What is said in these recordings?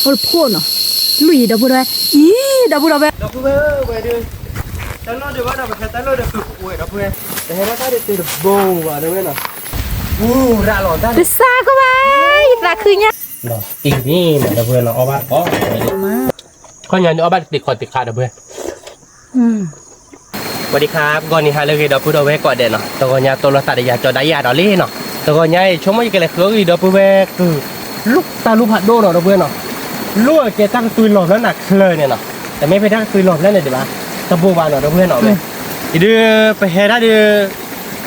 헐 포너 루이 더불어 이 더불어 왜 đâu về đi tao nói được bắt đầu phải tao nói được cực quậy đâu về để nó ta đi từ bồ vào đâu nè ra lòn ta 비싸 그만 나 그냥 nó tình đi mà đâu về nó ở có con nhà nó bạnติดคอติดขาđâu về สวัสดีครับก่อนนี้ฮะเลยเดี๋ยวพูดเอาไว้ก่อนเด่นเนาะตัวก่อนเนี่ยตัวเราตัดยาจอได้ยาดอลลี่เนาะตัวก่อนเนี่ยช่วงไม่กี่เลยคือเดี๋ยวพูดไว้คือลูกตาลูกผัดโดเนาะเราเพื่อนเนาะลูกแกตั้งตุยหลอดแล้วหนักเลยเนี่ยเนาะแต่ไม่ไปตั้งตุยหลอดแล้วเนี่ยเดี๋ยวตะบูบานเนาะเราเพื่อนเนาะเดี๋ยวไปเฮด้เดี๋ยว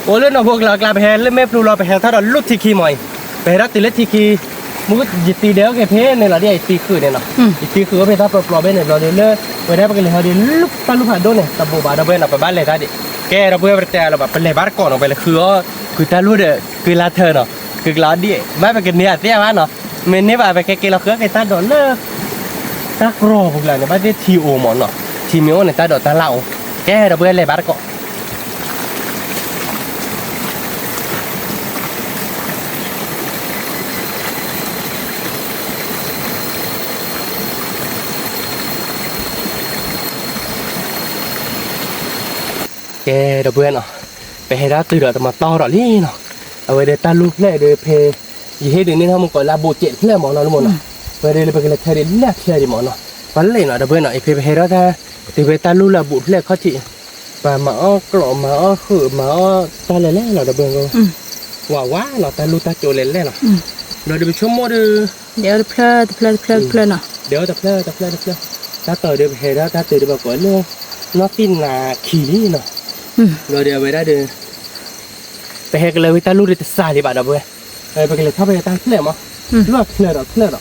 โอ้เล่นเนาะพวกเรากลายไปเฮเล่นไม่ปลูเราไปเฮถ้าเราลุกทีคีมอยไปเฮด้ตีเล็กทีคีมุกจิตตีเดียวแกเพ่เนี่ยเราเดี๋ยวตีคือเนี่ยเนาะตีคือก็ไปถ้าปลอบๆเนี่ยเราเดี๋ยวเลิกไปได้ไปกันเลยเขาเดี๋ยวลูกตาลูกผัดโดเนี่ยตะบูบานเราเพื่อนเราไปบ้านเลยท่าดิแกเราเพื่อไปแต่เราแบบเป็นเลยบ้านก่อนออกไปเลยคือตาลูกเด้อคือลาเธอเนาะคือล้อดิไม่ไปกันเนี่ยเตี้ยมันเนาะเมนนี่ไปแกเราคือไอ้ตาโดนเลิกตากรอพวกเราเนี่ยบ้านที่ทีโอหมอนเนาะทีมิโอเนี่ยตาโดนตาเหล่าแกเราเพื่อเลยบ้านก่อนแกเราเพื่อนเนาะไปให้ได้ตื่นแต่มาต่อหรอนี่เนาะเอาไว้เดี๋ยวตาลูกเล่เดี๋ยวเพย์ยี่ให้เดี๋ยวนี้ทำมันก่อนลาบูเจ็ดเพื่อหมอนเนาะทุกคนเนาะไปเดี๋ยวไปกันเลยเธอเดี๋ยวเลือกเชื่อดิหมอนเนาะวันเลยเนาะเดี๋ยวเพื่อนเนาะไอเพย์ไปให้ได้ถ้าตีไปตาลูกลาบูเพื่อเขาจีปมาอ้อกล่อมาอ้อคือมาอ้อตาเล่เล่เนาะเดี๋ยวเพื่อนก็ว้าเนาะตาลูกตาโจเล่เล่เนาะเราเดี๋ยวไปชมโมดูเดี๋ยวเพลเนาะเดี๋ยวเพลตาต่อเดี๋ยวไปให้ได้ตาตื่นเดี๋ยวก่อนเนาะน้อฟินนาขี่นี่เนาะเราเดี๋ยวไปได้เดี๋ยวไปให้กันเลยวิตาลูกเดี๋ยวสายดีบ้าดับเว้ยไปกันเลยถ้าไปตั้งเคลื่อนมั้งเลือด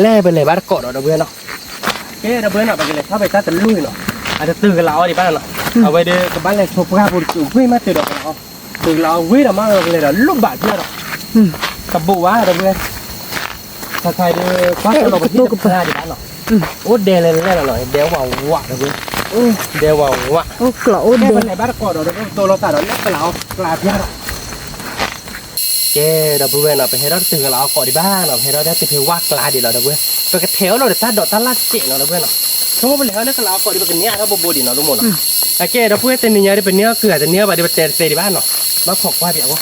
แล่ไปเลยบ้านเกาะดับเว้ยเนาะดับเว้ยเนาะไปกันเลยถ้าไปตั้งแต่ลุยเนาะอาจจะตื่นกันเราดีบ้านเนาะเอาไปเดี๋ยวกับบ้านเลยชกกระปุกจุ่มวิ่งมาตื่นดอกเราตื่นเราวิ่งเรามาเลยเราลูกบาดเพื่อนเนาะกับบุวะดับเว้ยถ้าใครเดี๋ยวคว้าตัวไปที่กับบ้านดีบ้านเนาะโอ้เดลเลยหน่อยเดี๋ยวว่าวะดับเว้ยเดี๋ยวว่าวะโอ้กล่อโอ้เดไปเลยบ้านเกาะเราตัวเราตัดเราเล็กไปเรากลาเพี้ยนแกดับเบิ้ลเนาะไปให้เราตื่นเราก่อนดีบ้านเนาะให้เราได้ตื่นว่ากลาดีเราดับเบิ้ลไปกระเทวเราเดี๋ยวตาดอกตาลาเจ๋งเราดับเบิ้ลเนาะทั้งหมดเลยเขาเนี่ยเราก่อนดีเป็นเนี้ยเราโบดีเนาะทุกคนเนาะโอเคดับเบิ้ลเต็มเนี้ยได้เป็นเนี้ยคืออาจจะเนี้ยไปได้เป็นเตะดีบ้านเนาะมาขอกว่าเดี๋ยววะ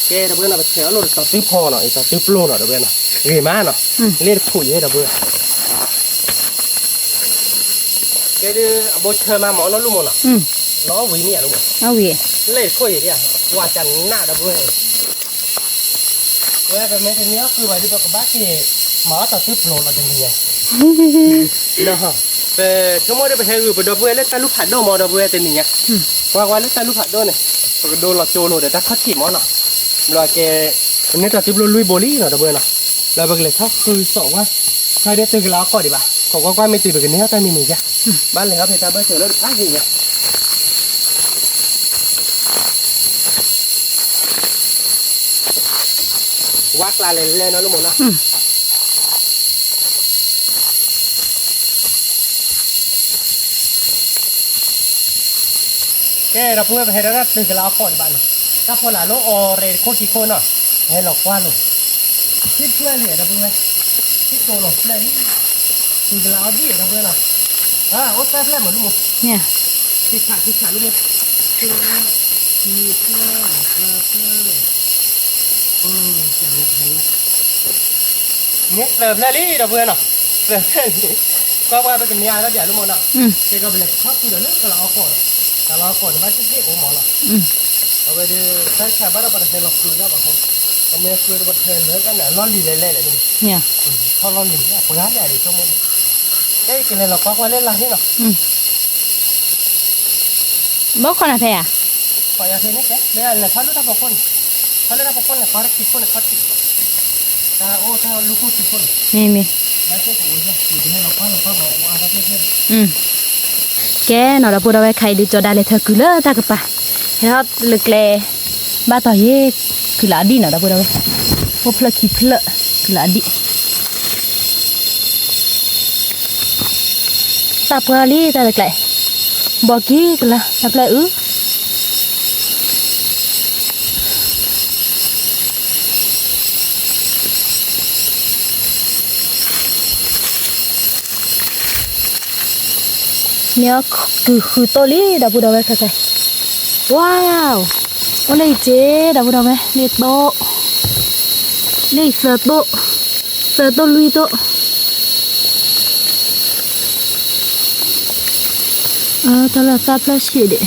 แกดับเบิ้ลเนาะไปเทวเราต่อซื้อพอเนาะต่อซื้อปลูเนาะดับเบิ้ลเนาะเรียมาเนาะเล่นขุยให้ดับเบิ้ลแกดูโบเชอร์มาหมอเราลูกหมดเนาะล้อวิ่งเนี่ยลูกหมดเอาวีเล่นขุยเนี่ยว่าจันหน้าดับเบิ้ลเว้ยเป็นเมสเนี้ยคือว่าที่บอกกับบ้านที่หมาตัดซื้อโปรเราจะมีไงเนาะแต่ทั้งหมดได้ไปใช้ไปดับเบิ้ลเล่นตาลูกผัดโดมอดับเบิ้ลเป็นอย่างเงี้ยว่าเล่นตาลูกผัดโดเนี่ยโดนเราโจโลเดี๋ยวถ้าคัดขีมอเนาะเราแกอันนี้ตัดซื้อลุยโบลี่เนาะดับเบิ้ลเนาะเราไปเลยถ้าคือสองว่าใครได้ตื่นแล้วก่อนดีป่ะของว่าไม่ตื่นไปกันนี้แต่มีหนึ่งจ้ะบ้านเลยครับเพชรบ้านเจอแล้วพักอย่างเงี้ยวัดลาเลยเนาะลูกหมดเนาะแกเราพูดไปให้เราตื่นกันแล้วก่อนบ้านถ้าพอหลานลูกออเรนโคตรกี่คนเนาะให้หลอกว่าลูกคิดเพื่อนเหลือเราพูดไหมคิดโตหลอกเลยตื่นกันแล้วดิเราพูดเนาะโอ้แป๊บแรกเหมือนลูกหมดเนี่ยคิดขาลูกหมดคิดเพื่อนจังเลยเนี่ยเริ่มแล้วดิเราพูดเนาะเริ่มก็ว่าไปกินยาแล้วเดี๋ยวลูกหมดเนาะแกก็ไปเลยชอบกินเดี๋ยวเลิกก็เราเอาก่อนแต่เราก่อนไม่ใช่ที่โอ้หมอหรอกเอาไปดูใช้แค่บ้านเราไปเดินหลอกคืนได้ป่ะครับก็ไม่คืนเราไปเดินเลยกันเนี่ยล้อหลีเล่ๆเลยนี่เนี่ยเขาล้อหลีเนี่ยปวดเนี่ยดิชั่วโมงเอ้ยกินเลยเราคว้าเล่นอะไรนี่เนาะบอกคนอะไรอ่ะขอยาเทนี่แกเนี่ยเนี่ยเขาเลือกพวกคนเนี่ยเขาเรียกกี่คนเนี่ยเขาติดถ้าลูกคู่กี่คนมีไม่ใช่ของอุ้ยนะอยู่ที่ให้เราคว้าบอกว่าเขาเพื่อนแกเนาะเราพูดเอาไว้ใครดีจอได้เลยเธอคือเลิศตากระปะให้เราเลือกเลยบ้าต่อเย่คือละดีเนาะเราพูดเอาไว้พวกเพลขี้เพลคือละดีตาเพลลี่ตาเล็กเลยบอกกี้กันละตาเพล เนี่ยคือตัวนี้ดับบูดเอาไว้ค่ะว้าวโอ้เลยเจ๊ดับบูดเอาไว้เนี่ยโตนี่เสือโตลุยโตตลาดซับละชีดิ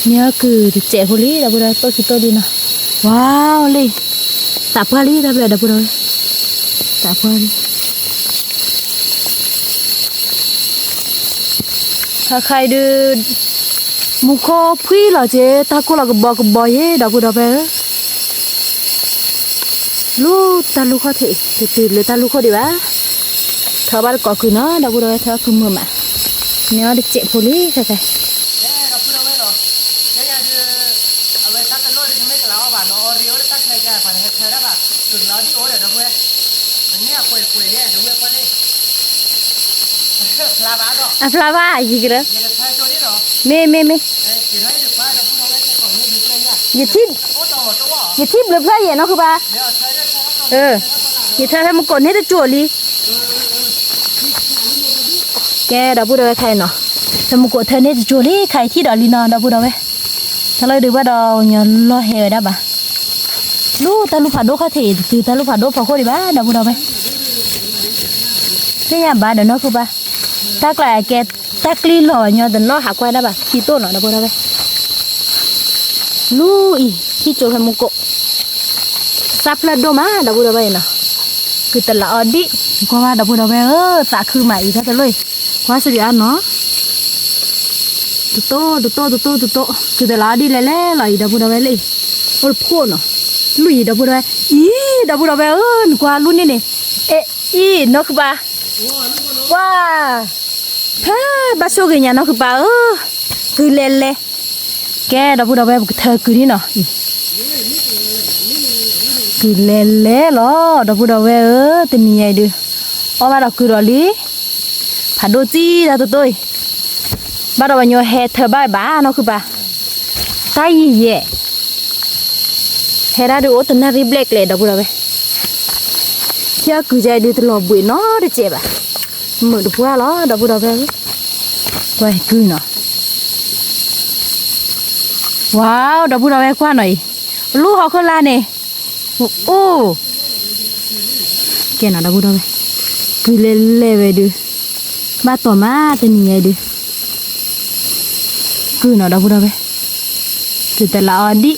เนี่ยคือเจ๊คนนี้ดับบูดเอาตัวคือตัวดีนะว้าวเลยตาพาลีดับเลยดับบูดเอาตาพาลีถ้าใครดูมุขพี่หรอเจ๊ตากูหลักบอกเย่ดับกูดับไปลูกตาลูกเขาเถอะตื่นเลยตาลูกเขาดีวะเธอบ้านก่อคือเนาะดับกูดับเธอคือมือมาเนี่ยเด็กเจ็บพอลี่ใช่ไหมดับพูดเอาไว้เนาะเนี่ยคือเอาไว้ตักกันโลดที่ไม่กล่าวว่าเนาะเรียวตักใครจะผ่านเธอได้ป่ะถึงเราที่โอ้เดี๋ยวนะเว้ยมันเนี่ยคุยเนี่ยเดี๋ยวเว้ยก็ได้พลาบ้าเนาะพลาบ้าอีกแล้วเมอย่าทิมเลยเพื่อนอย่าเนาะคือป่ะอย่าเธอทำมันก่อนให้ได้จั่วลีแกดับบูดเอาไว้ใครเนาะทำมันก่อนเธอเนี่ยจะจั่วลีใครที่ดอลีนอนดับบูดเอาไว้ถ้าเราดูว่าดอกเนี่ยล้อเหวได้ป่ะลูกตาลูกผัดโดเขาเถิดคือตาลูกผัดโดพอโคตรดีบ้าดับบูดเอาไว้แค่ยามบ้าเดี๋ยวเนาะคือป่ะถ้ากลายแกตากลีหล่อเนี่ยแต่ล้อหักไว้ได้ป่ะขี้โต้เนาะดับบูดเอาไว้ลูกอีขี้โจให้มุกซับละโดมาดับบูดเอาไว้เนาะคือแต่ละอดีก็ว่าดับบูดเอาไว้สาคือใหม่ถ้าจะเลยว่าสุดยอดเนาะตุ๊โตคือแต่ละอดีแล้วหล่อยดับบูดเอาไว้เลยโอ้พ่อเนาะลุยดับบูดเอาไว้ดับบูดเอาไว้กว่ารุ่นนี่เนาะคือป่ะว้าฮ่าบาโชกิเนี่ยเนาะคือป่ะคือเล่แกดับบูดเอาไว้เธอคือนี่เนาะคือเล่หรอดับบูดเอาไว้แต่นี่ไงดูเอามาดอกคือดอลีผัดโดจีดาตัวบ้านเราวันโยเฮเธอบ้าเนาะคือป่ะตายยี่เย่เฮราดูโอตันนารีเบลกเลยดับบูดเอาไว้เที่ยคือใจดูตลอดบุยเนาะดิเจ็บอ่ะมือดูพัวหรอดับบูดเอาไว้ไว้คือเนาะว้าวดับบูดเอาไว้กว่าหน่อยลูกเขาขึ้นลาเนี่ยโอ้แกน่ะดับบูดเอาไว้คือเล่ไว้ดูบ้าต่อมาแต่นี่ไงดูคือเนาะดับบูดเอาไว้คือแต่ละอดี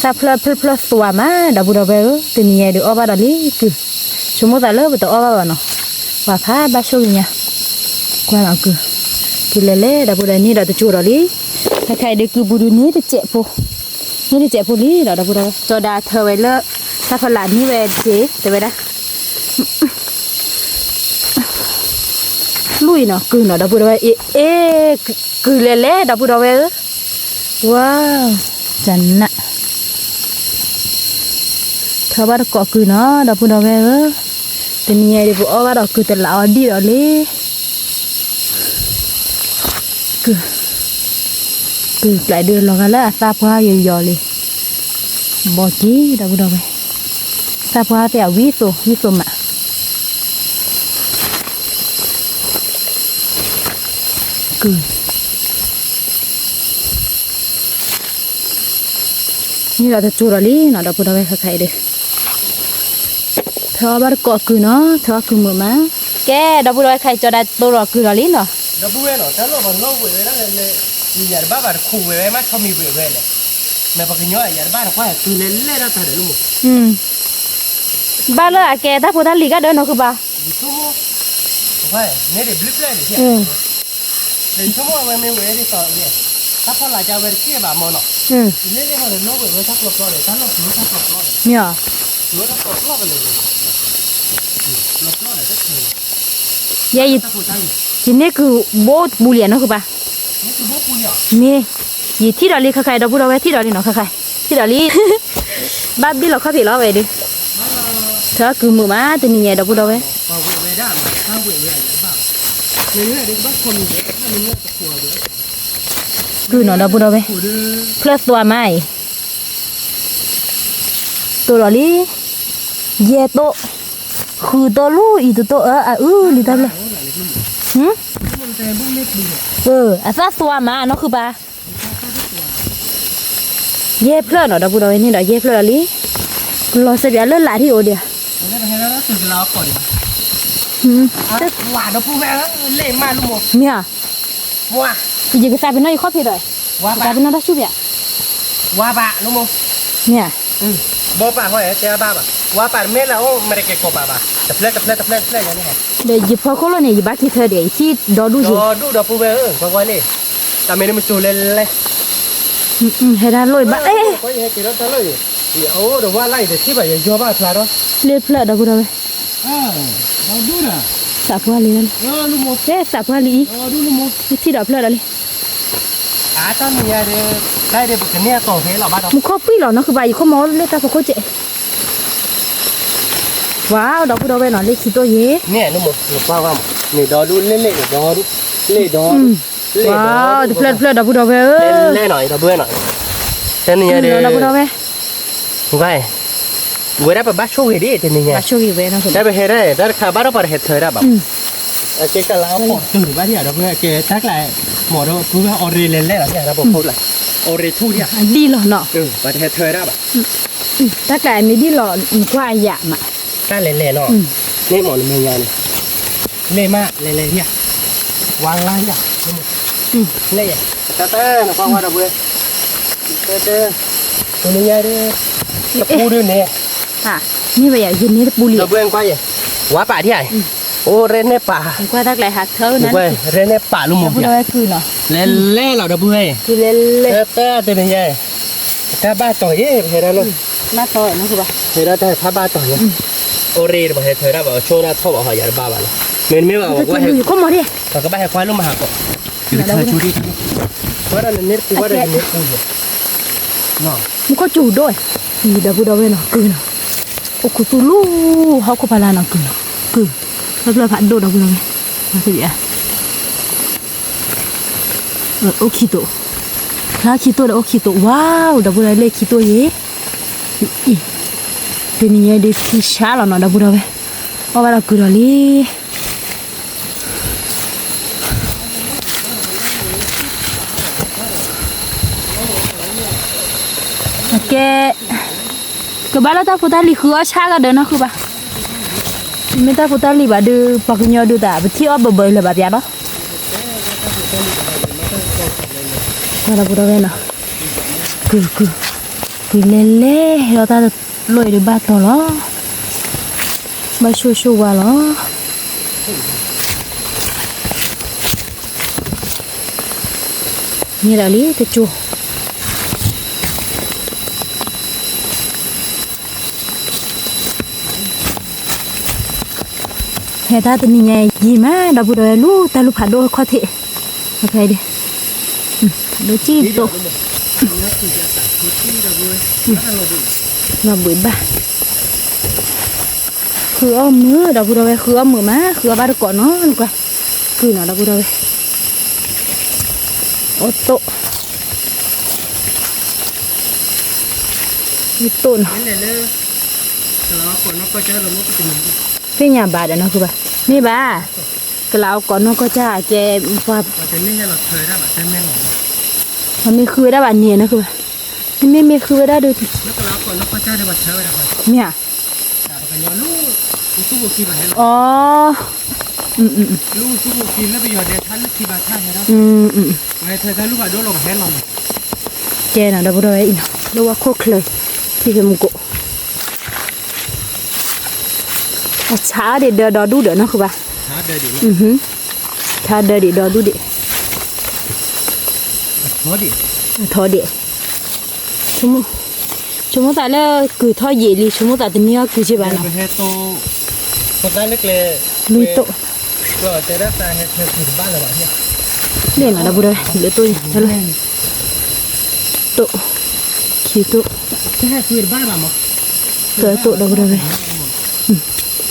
ถ้าเพลตัวมาดับบูดเอาไว้แต่นี่ไงดูอ้อบ้าดอลี่คือชั่วโมงแต่เลิกไปต่ออ้อบ้าเนาะว่าพาบ้าช่วงเนี่ยกว่าเราคือเล่ดับบูดนี่เราจะจูดอลี่ถ้าใครดูคือบูดูนี้จะเจ็บปุ๊นี่จะเจ็บปุ๊ลี่เราดับบูดจอดาเธอไว้เลิกถ้าฝรั่งนี่เวเจ๊แต่ไว้ได้ลุยเนาะคือเนาะดับบูดไว้คือเล่ดับบูดไว้ว้าวจันนะเธอบ้าก็คือเนาะดับบูดไว้แต่นี่ไงเดี๋ยวอ้อบ้าดอกคือแต่ละอดีเราเลยคือหลายเดือนแล้วกันแล้วทราบว่าอยู่ยอเลยบอกจีดับบูดเอาไปทราบว่าแต่วิโสมาคือนี่เราจะจูรลีเนาะดับบูดเอาไปใครเด้เธอบ้านก็คือเนาะเธอคือมือมาแกดับบูดเอาไปใครจะได้ตัวคือรลีเนาะดับบูเนาะแต่เรามันโลกเว้ยนั่นเลยยาบ้าแบบคู่เว้ยมาชอบมีเว้ยเลยแม่ปากกินย่อยยาบ้าเราว่าคือเล่เราแต่เดี๋ยวลูกบ้านเลยแกถ้าพูดทางลีก็เดินเนาะคือบ้าชั่วโมงว่าเนี่ยเดี๋ยวบลิบเลยเดี๋ยวชั่วโมงไม่เว้ยที่ต่อเนี่ยถ้าพอหลังจากเว้ยเกี่ยแบบมันเนาะเนี่ยเขาเลยโน้ตเว้ยทักหลบล้อเลยถ้าเราถือทักหลบล้อเลยเนี่ยถือทักหลบล้อกันเลยหลบล้อเลยก็คือยัยทีนี้คือโบดบุเรียนเนาะคือป่ะนี่คือโบดบุเรียนนี่ยี่ที่ดอลลี่ใครๆเราพูดเอาไว้ที่ดอลลี่เนาะใครๆที่ดอลลี่บ้าบี้เราเข้าผิดแล้วไว้ดิเธอคือมือมาแต่นี่ไงเราพูดเอาไว้เอาเว้ยได้มาถ้าเว้ยอะไรบ้างเนี่ยเด็กบ้านคนเยอะถ้ามีเนื้อตะกั่วเยอะ cứ nó đâu bù đâu vậy plus tua mai tôi nói đi ye to khử to lu ý to đi ta lên sát tua mà nó cứ ba ye plus nó đâu bù đâu vậyนี่đó ye plus đi lo sẽ bị lớn lại thì ổn điว่าดอกผู้แม่เล่มาลูกหมด mía ว่า bây giờ cái sao bên nó khó thì rồi ว่า sao บะ bên nó đã chụp vậy ว่าบะลูกหมด mía บ่ปะห้อยเจ้าบ้าบะว่าปะแม่แล้วไม่ได้เก็บกบบ่ะตะเพลอย่างนี้ để dịp phơi khô này dịp bát thì thời để chi đó đủ gì ดูดอกผู้แม่ก็ว่านี่แต่ไม่ได้มาจูเลย hay là lôi bát ê ก็ยังกินแล้วตะเลยเดี๋ยวเดี๋ยวว่าไล่เดี๋ยวที่แบบอย่าบ้าพลาดเนาะ lên phơi đó bữa đâu vậy เราดูนะ sạp hoa liền ลูกหมด thế sạp hoa lý ดูลูกหมด ที่ดอกphơi đó đi ตอนนี้ได้เดี๋ยวกันเนี่ยต่อเพลเราบ้าดอก một khó pi lọ nó cứ vậy khó máu lên ta phải khó chạy wow đó bữa đâu vậy nó lên khí tôi dễ เนี่ยลูกหมดว่านี่ดอดูเล่ดอดูเล่ดอ wow phơi đó bữa đâu vậy เล่หน่อยดอเบื่อหน่อยแต่นี่เดี๋ยว đó bữa đâu vậy ไว้เวลาไปบ้านช่วยดิแต่นี่ bà cho gì vậy nó ได้ไปเฮ็ดได้แต่ข้าบ้านเราไปเฮ็ดเธอได้แบบเจ๊ก็ลาวปอดตื่นบ้านที่อ่ะดอกเพื่อเจ๊ทักแหละหมอเราพูดว่าออเรเลนเล่หรอเนี่ยเราบอกพูดแหละออเรทูเนี่ย đi lọ nọ ไปเฮ็ดเธอได้แบบ tất cả mấy đi lọ qua dạ mà ได้เล่เนาะนี่หมอนี่เมียนี่เล่มากเล่เนี่ยวางล่างอย่างเล่แต่นะฟังว่าดอกเพื่อแต่ตัวนี้เด้อตะปูด้วยเนี่ย à như vậy giờ nhìn thấy bù lì ดอกเพื่อนไปว่าป่าที่ไหนโอ้เรนในป่า qua tất lại hạt thơ nè เว้ยเรนในป่าลุงหมู bữa đâu vậy cứ nọ เล่เราดอกเพื่อน cứ lên lên แต่เป็นไงถ้าบ้าต่อยเห็นแล้ว mát thôi nó cứ bà เห็นแล้วแต่ถ้าบ้าต่อยโอเรบอกให้เธอได้บอกโชว์หน้าท่อบอกหอยาบ้าบ้าเลยไม่บอกว่าให้ có mỏ đi เขาก็บ้าให้ควายลุงมาหาก่อนอยู่เธอชูดิเพราะนั่นเน็ตกูว่าได้เน็ตกูอยู่เนาะ มันcó chủ đôi thì đã bữa đâu vậy nó cứ nọ ô cụ tu lu họ có phải là nó cứ nọ cứ nó phản đồ đâu bữa đâu vậy nó sẽ gì à ô kito lá kito là ô kito wow đã bữa đâu lấy kito gì thì mình đi khi xả là nó đã bữa đâu vậy ô bà là cứ đó đi cái bà ta phụ ta lì khứa cha cái đó nó khứa bà mình ta phụ ta lì bà đưa bạc nhau đưa ta bị thiếu bờ bờ là bà bia đó bà là phụ ta về nào cứ lên rồi ta lôi được ba tàu đó ba xu vào đó như là lý cái chùa hè ta tự nhiên nhảy gì mà đã bữa rồi lu ta lu phá đôi khó thể ok đi đôi chi tổ là buổi ba khứa mưa đã bữa rồi khứa mưa má khứa ba được cỏ nó luôn qua cứ nó đã bữa rồi ô tô ô tô nó cái nhà bà đã nó cứ bà mấy bà cái lão có nó có cha che qua mà mấy khơi đã bà nhẹ nó cứ bà mấy khơi đã được mẹอ๋อเจน่ะดับด้วยอีกดูว่าโคกเลยที่เป็นมุกช้าเดี๋ยวดอดูเดี๋ยวนะคือป่ะช้าเดี๋ยวดอดูเดี๋ยวทอเดี๋ยวชั่วโมงแต่แล้วคือทอเย่ลีชั่วโมงแต่ตัวนี้คือใช่ป่ะเนาะคนนั้นเล็กเลย ลุยโต ก็จะได้ตาเห็ดเห็ดถึงบ้านแล้วเนี่ย เล่นอะไรบุได้เหลือตัวนั่นเลยโตขี้โต แค่คือบ้านมามั้ง เกิดโตดับบุได้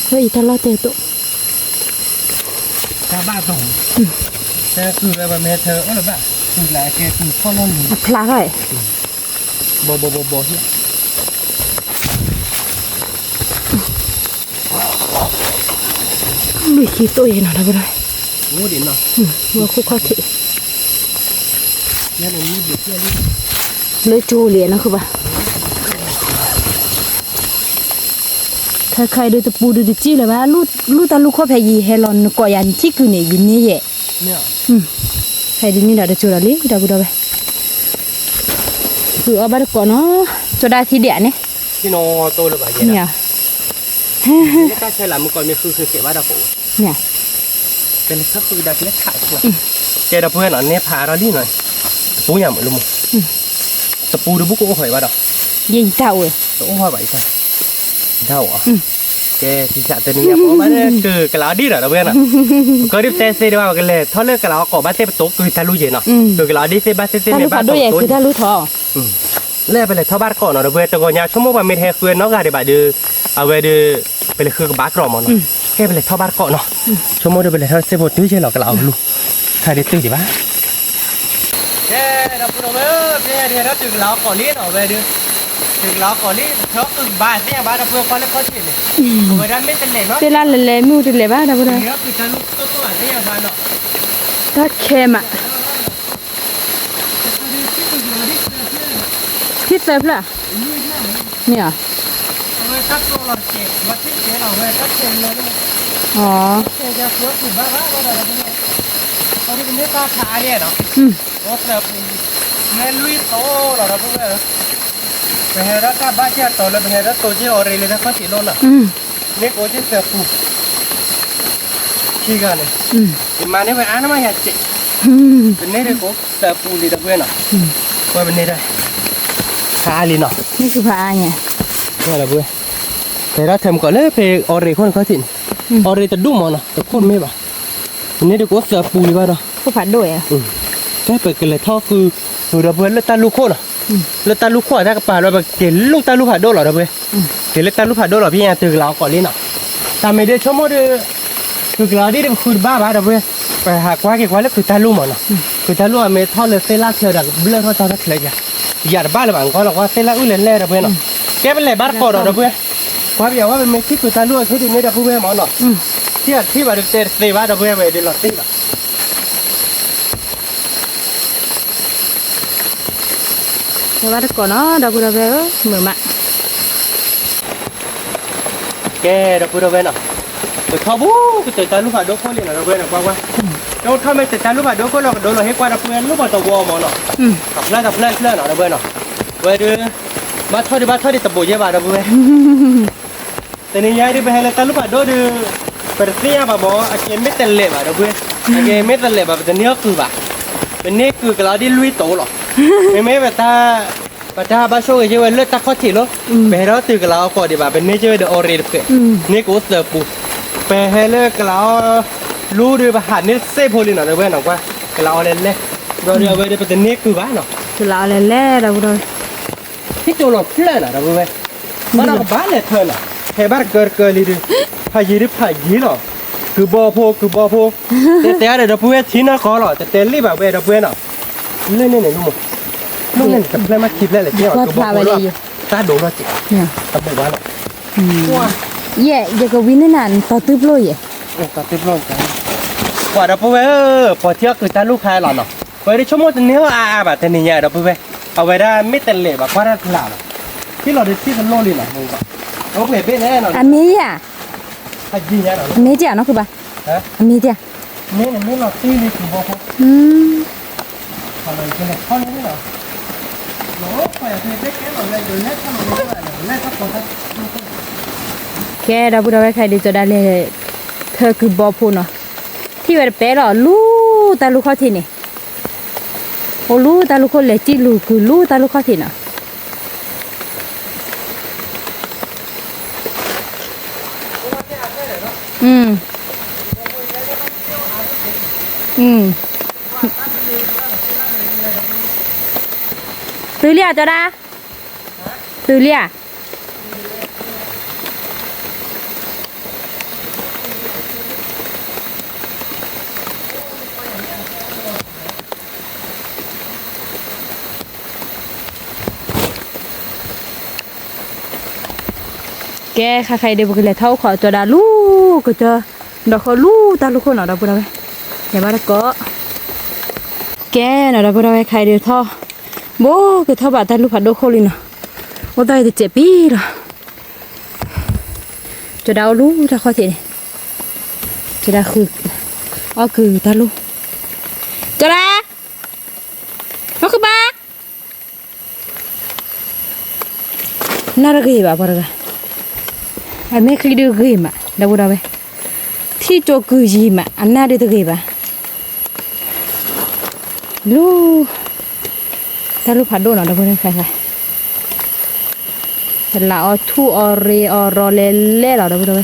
เฮ้ยถ้าเราเตะโต ถ้าบ้านส่งแต่คือแบบเมเธออะไรบ้าง คือแหละแกคือพ่อนั่น พลาด้วย โบเฮีย ลุยขี้ตัวเองหน่อยนะบ่ได้ งูดินเนาะ ว่าคุกเข้าที่ เนี่ยมันมีบุตรเนี่ยนี่ เลยจูเหรียญนะคือป่ะถ้าใครดูตะปูดูดิจี้เลยว่าลูกตาลูกข้อแพยีเฮลอนก่อยันที่คือเนี่ยยินนี่แย่ เนี่ย ใครดินี่เดี๋ยวจูละลิเดี๋ยวกูเดี๋ยวไปคือเอาบ้านก่อนเนาะจะได้ทีเดียวเนี่ย ที่นอโตเลยบ่าเย็น เนี่ย นี่ก็ใช่ละมันก่อนมีคือเก็บว่าดาวโป เนี่ย เป็นก็คือดาวเล็กขายตัวเจดาวเพื่อนหน่อยเนี่ยพาเราดิหน่อยปูอย่างเหมือนลุงตะปูดูบุกโอ้หอยว่าดอก ยิงเจ้าเว้ย โอ้หอยไหวใช่เท่าอ่ะแกที่จะเต็มเนี่ยเพราะว่าคือกะลาดีเหรอดาวเพื่อนอ่ะก็รีบเซ่ดีว่ากันเลยถ้าเลิกกะลาก่อบ้านเซ่ประตูคือทะลุเย็นเนาะคือกะลาดีเซ่บ้านเซ่ ถ้า ใน ลูก บ้า พั น ดด้วยใหญ่คือถ้าลูกท้อ เล่ไปเลยเท่าบ้านก่อนเนาะดาวเพื่อนแต่ก่อนเนี่ยชั่วโมงวันไม่แท้คืนเนาะกาเดี๋ยวบ่ายเดือเอาไว้เดือไปเลยคือกบ้านกรอบมันเนาะแกไปเลยเท่าบ้านก่อนเนาะชั่วโมงเดียวไปเลยเท่าเซ่หมดตื้อใช่หรอกะลาลูกใครได้ตื้อดีบ้าแกเราพูดเอาไว้เดี๋ยวเราตื่นแล้วก่อนนี้เนาะไปเดือถึงแล้วก่อนนี้เขาคือบ้านเนี่ยบ้านเราเพื่อคนเล็กคนชิ้นเนี่ยผมไม่ได้ไม่เป็นเหล็กเนาะ เวลาเล่ๆมูจะเล่บ้าได้บ่ได้ เดี๋ยวคือจะลุกตัวเนี่ยบ้านเนาะ ถ้าเค็มอ่ะที่เซฟล่ะเนี่ย เอาไว้ตัดตัวเราเจ็บวัดที่เจ็บเอาไว้ตัดเจ็บเลย อ๋อ เจ็บจะเพื่อคือบ้าอะไรเนี่ยตอนนี้เป็นเนื้อปลาขาเนี่ยเนาะรถแบบเนื้อลุยโตเราเราพูดเลยไปเฮรัตบ้าเจ้าโตแล้วไปเฮรัตโตที่ออเรเลยนะเขาสิโลน่ะเนี่ยโคจิเสือปูขี้กันเลยมาเนี่ยไปอ่านมาอยากเจ็บเป็นเนี่ยเลยโคเสือปูลีตะเพื่อนเนาะว่าเป็นเนี่ยได้ขาลีเนาะ นี่คือพาไง นี่แหละเพื่อนแต่เราทำก่อนเลยไปออเรคนเขาสิออเรจะดุ้มเนาะแต่คนไม่บ่เป็นเนี่ยเดี๋ยวโคเสือปูลีว่าเนาะ ผู้พัดด้วยอ่ะ แค่เปิดกันเลยท่อคือเราเพื่อนเลือดตาลูกโคน่ะเลือดตาลูกโคถ้ากระป๋าเราแบบเกล็ดลูกตาลูกผัดโดหรอเราเพื่อนเกล็ดเลือดตาลูกผัดโดหรอพี่ยังตื่นเราก่อนเลยเนาะแต่ไม่ได้ชั่วโมงเดียวคือเราได้คือบ้าเราเพื่อนไปหากว่าเกี่ยวกับเรื่องคือตาลูกมันเนาะคือตาลูกเมทัลเลยเซล่าเชื่อดักเลือดเขาจะนักเลยจ้ะอย่าบ้าเลยบางคนเราว่าเซล่าอุ้ยเล่นเล่เราเพื่อนเนาะแกเป็นอะไรบ้าก่อนเราเพื่อนความอย่างว่าเป็นเมทิคือตาลูกที่ดีไม่ได้พูดเพื่อนหมอเนาะที่ว่าเตะเตะว่าเราเพื่อนไปเดี๋ยวเราตีแบบ แต่ว่าก่อนเนาะดาวบุญเบลเหมือนมะ แกเราพูดเอาไว้เนาะแต่เขาบู๊ก็เตะตาลูกผัดโดนคนเลยนะเราเพื่อนกว่าเราทำไมเตะตาลูกผัดโดนคนเราโดนเราให้กว่าเราเพื่อนลูกผัดตัววอมเนาะกับเพื่อนเนาะเราเพื่อนเนาะเว้ยดูบ้าทอดตะโบยบ้าเราเพื่อนแต่ในย้ายที่ไปให้เราตาลูกผัดโดนดูเปิดเสียบ้าบออาเกมไม่เตะเละบ้าเราเพื่อนอาเกมไม่เตะเละบ้าเป็นเนื้อคือบ้าเป็นเนื้อคือกระดิ่งลุยโตหรอไม่แบบตาปัจจัยบ้านโชคเยอะเลือดตาข้อถี่หรอไปให้เราตื่นกับเราก่อนดีบ้าเป็นเนื้อเจอเดอออรีดเพื่อนี่กูเสือปูไปให้เลิกกับเรารู้ด้วยบ้านนี่เซฟโพลินหน่อยเพื่อนหน่อยว่ากับเราเล่นเล่เราเดี๋ยวไปได้เป็นเนื้อคือบ้านเนาะ คือเราเล่ดาวบุญ ที่ตัวเราเพื่อนน่ะเราเว้ยบ้านเราบ้านเนี่ยเธอน่ะให้บ้านเกิดเลยดิพายีดิพายีหรอคือบอโพแต่เราเพื่อนที่น่าขอหรอแต่รีบแบบเราเพื่อนเนาะเล่นลูกเล่นกับเพื่อนมาคิดเลยเที่ยวคือบอโพตาโดนเราจิเนี่ย ตาบอกว่าเนาะว้า แย่อย่ากับวินนั่นต่อตึบเลยอ่ะ โอ้ตาติดร้อนจังกว่าเราเพื่อนพอเที่ยวคือตาลูกค้าหรอเนาะไปได้ชั่วโมงเนี้ยแบบแต่เนี่ยเราเพื่อนเอาไว้ได้ไม่เต็มเลยแบบว่าได้พลาดที่เราได้ที่กันโลเลยนะมึงก็เอาเปลี่ยนไปแน่นอน อันนี้อ่ะ ถ้ายิงแน่นอน อันนี้จ้ะเนาะคือป่ะ ฮะ อันนี้จ้ะ นี่ไม่เราตีนี่คือบอกอะไรกันเนี่ยข้อนี้เหรอโน้ตไปเทเด็กแค่เราเลยโดยเน็ตถ้าเราไม่ได้เน็ตถ้าคนถ้า แกดาวบุญใครดีจะได้เลยเธอคือบอพูเนาะที่ว่าเป๊ะหรอลูตาลูกข้อที่นี่โอ้ลูตาลูกคนเลยจีลูคือลูตาลูกข้อที่เนาะซื้อเรียจะได้ซื้อเรีย แกใครเดี๋ยวบอกเลยเท่าขอจอดาลูกก็จะดอกเขาลูกตาลูกคนหน่อยเราพูดเอาไว้อย่าบ้าก็แกหน่อยเราพูดเอาไว้ใครเดี๋ยวท่อโบก็ท่อบาดตาลูกผัดโดโคลินเนาะว่าตายจะเจ็บปีหรอจอดาลูกถ้าข้อเสียนี่จอดาคือตาลูกจอดาเขาคือบ้าน่ารักอีบ้าปะรักอันนี้คือดูกี่มาได้บุญเอาไปที่โจกุยมาอันน่าดูตัวกี่บ้าลูถ้าลูกผัดโดนได้บุญได้ใครแต่ละอทูออเรอรอเล่เล่เราได้บุญเอาไป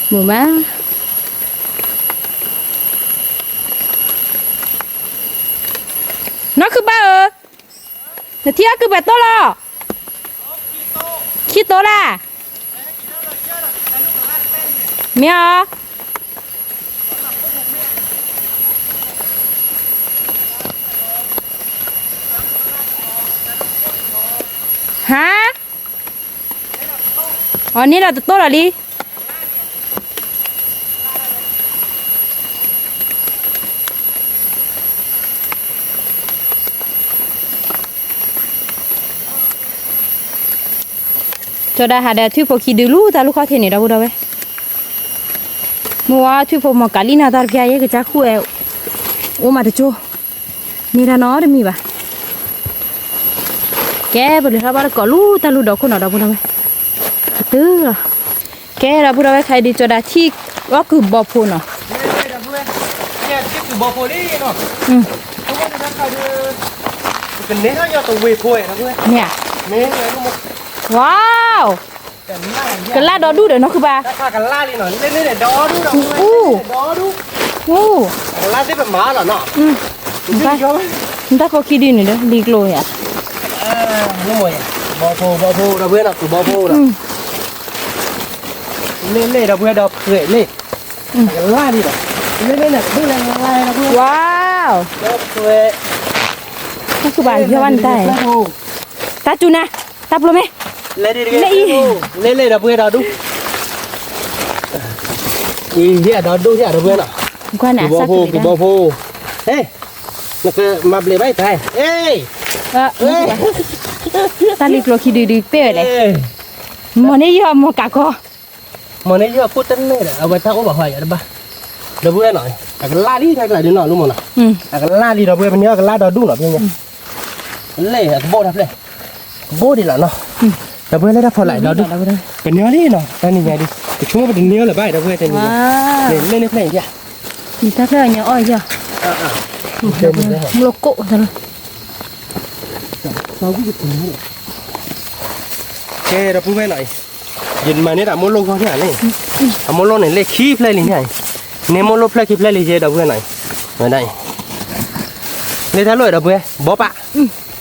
หมูม้าnó cứ ba là thia cứ bà to lo khi to là mẹ hả ở đây là to là đi cho đã hạt thuyết phục khi đưa lú ta lúc khó thể này đâu đâu ấy mua thuyết phục mà cả lina ta kia ấy cái trái khu ấy ôm mà được chưa ni ra nó đấy mi bà cái bữa nay ba có lú ta lú đâu có nào đâu đâu ấy tứ rồi cái là bữa đâu ấy khai đi cho đã thi có cứ bỏ phun à cái nét nó tàu về thôi nè wow cái lá đó đu để nó cứ ba cái lá đi nó lên để đó đu đó đu cái lá tiếp má là nó chúng ta có khi đi nữa đó đi lôi à nó mồi bò phô đâu biết là từ bò phô rồi lên đây đâu biết đâu gậy lên cái lá đi rồi lên này đây là lá đâu biết wow nó cứ bàn theo ăn tay ta chú na tập luôn mẹ lên đâu biết đâu đúng gì thế đó đúng thế đâu biết nào qua nè cái bò phô ê mà lấy bay tay ê ta đi lo khi đi pe này mà này giờ mà cả co mà này giờ phút tấn này ở bên tao có bảo hỏi vậy ba đâu biết nói cái lá đi thay cái đứa nào luôn mà nào cái lá đi đâu biết bên nhớ cái lá đó đúng là bên nhá lấy cái bô đập lấy bô đi là nó đâu biết lấy đập phải lại đó đúng bên nhớ đi nó ta nhìn nhảy đi cái chúng nó bên nhớ là bay đâu biết tên gì lên này kìa thì ta thấy nhớ oi chưa lô cộ rồi cái đó cũng vậy này nhìn mà nếu đã muốn lô con thế này muốn lô này lấy khí play liền này nếu muốn lô play khí play liền gì đâu cái này ở đây lấy thái lưỡi đâu cái bóp ạ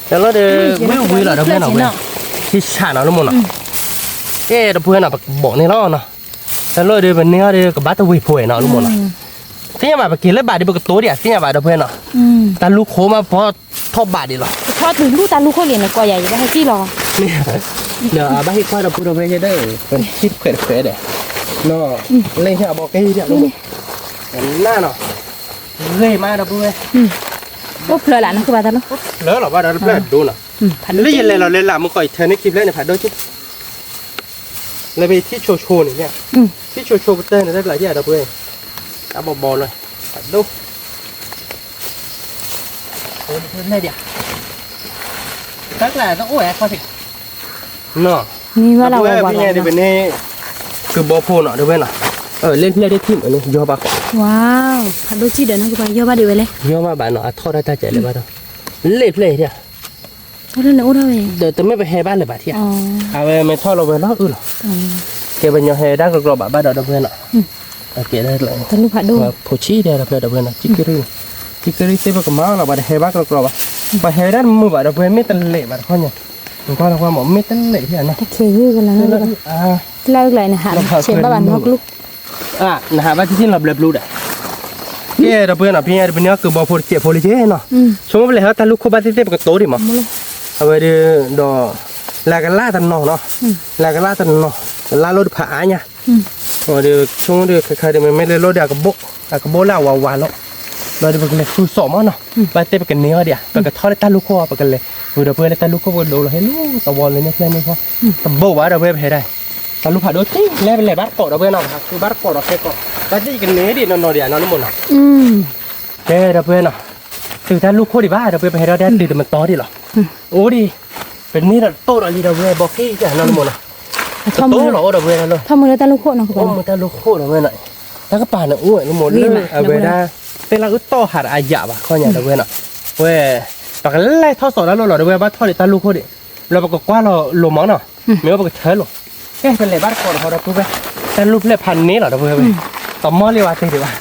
thái lưỡi để mấy quý là đâu cái nào cái thì xả nó luôn một nào cái đâu cái nào bỏ này nó nè thái lưỡi để bên này để cái bát tao quỳ phổi nó luôn một nào thế nhưng mà kia lấy bà đi bực tối đi à thế nhưng mà đâu cái nào ta lúc khô mà phó thọ bà đi rồi thọ từ lúc ta lúc khô liền là coi vậy ba hay chi lò nè bác hi qua đâu phụ đâu về đây còn chip khỏe để nó lên theo bỏ cái gì đấy luôn na nó ghê mai đâu về bốc lời lại nó cứ ba ta nó lỡ là ba đó là đủ nè lấy gì là lên làm một coi thế này kịp lên này phải đôi chứ lấy về thiết chô này nha thiết chô cái tên này rất là gì đâu về đã bò rồi phải đâu này đi chắc là nó ủi coi thì nó niว่าเรา bên này thì bên này cứ bò phô nọ được bên nào lên đây thím ở đây do bà wow thật đôi chi để nó cứ do ba điều vậy do bà bạn nó thọ ra ta chạy lại bà đâu lên play đi thôi lên nữa thôi giờ tôi mới về hè ban lại bà thiệt về mày thọ rồi về nó rồi kia bên nhà hè đang rồi bà đâu đâu bên nọ kia đây lại tao lúc phải đôi phô chi đây là đâu bên nọ chikiri thế mà máu là bà hè bác rồi bà hè đó mua bà đâu bên mấy tên lệ bà thôi nhỉ mình coi là qua một mấy tên lệ thế này chơi vui cái là nó lâu lại nè hả chơi ba bạn học lúc nè bà chỉ lập luôn đấy cái đâu bên nào bên nhớ cứ bỏ phô chế nó số mà lại hết ta lúc không bắt tiếp cái tối đi mà vậy đi đồ là cái lá tần nọ nó là cái lá tần nọ lá lô phá nha rồi được chúng được khai được mình lên lô được cái bố là vào vào nó rồi được cái khu sổ mà nó và tiếp cái nĩa đi à và cái thoi ta lúc qua và cái này vừa được vừa lên ta lúc qua vừa đồ là hết lúc tàu bò lên lên không tầm bố quá đâu về hết đây ta lúc phá đôi tí lên lên bắt cỏ đâu về nào cứ bắt cỏ đâu cái cỏ cái gì cái nĩa đi nó đi à nó một nào cái đâu về nào từ ta lúc qua đi ba đâu về hết đây từ mình to đi rồi ô điเป็นนี่เราโตเราดีเราเว้ยบอกกี้จ้ะนั่นหมดนะโตเราเราเว้ยนั่นเลย ทำมือตาลูกโคนะคุณ โอ้ ป้า มันตาลูกโคเราเว้ยหน่อยแล้วก็ป่านน่ะอ้วนหมดเลยเอาเว้ยได้แต่เราก็โตหาอายะว่ะข้อเนี่ยเราเว้ยน่ะเว้ยปากไล่ทอดสดแล้วเราเว้ยบ้าทอดตาลูกโคดิเราบอกว่าเราลมมั้งเนาะไม่ว่าบอกเธอหรอกแค่เป็นเลยบ้านก่อนเขาเราพูดไปแต่ลูกเล็บพันนี้เหรอเราเว้ยต่อมอเลยว่าตีดีว่า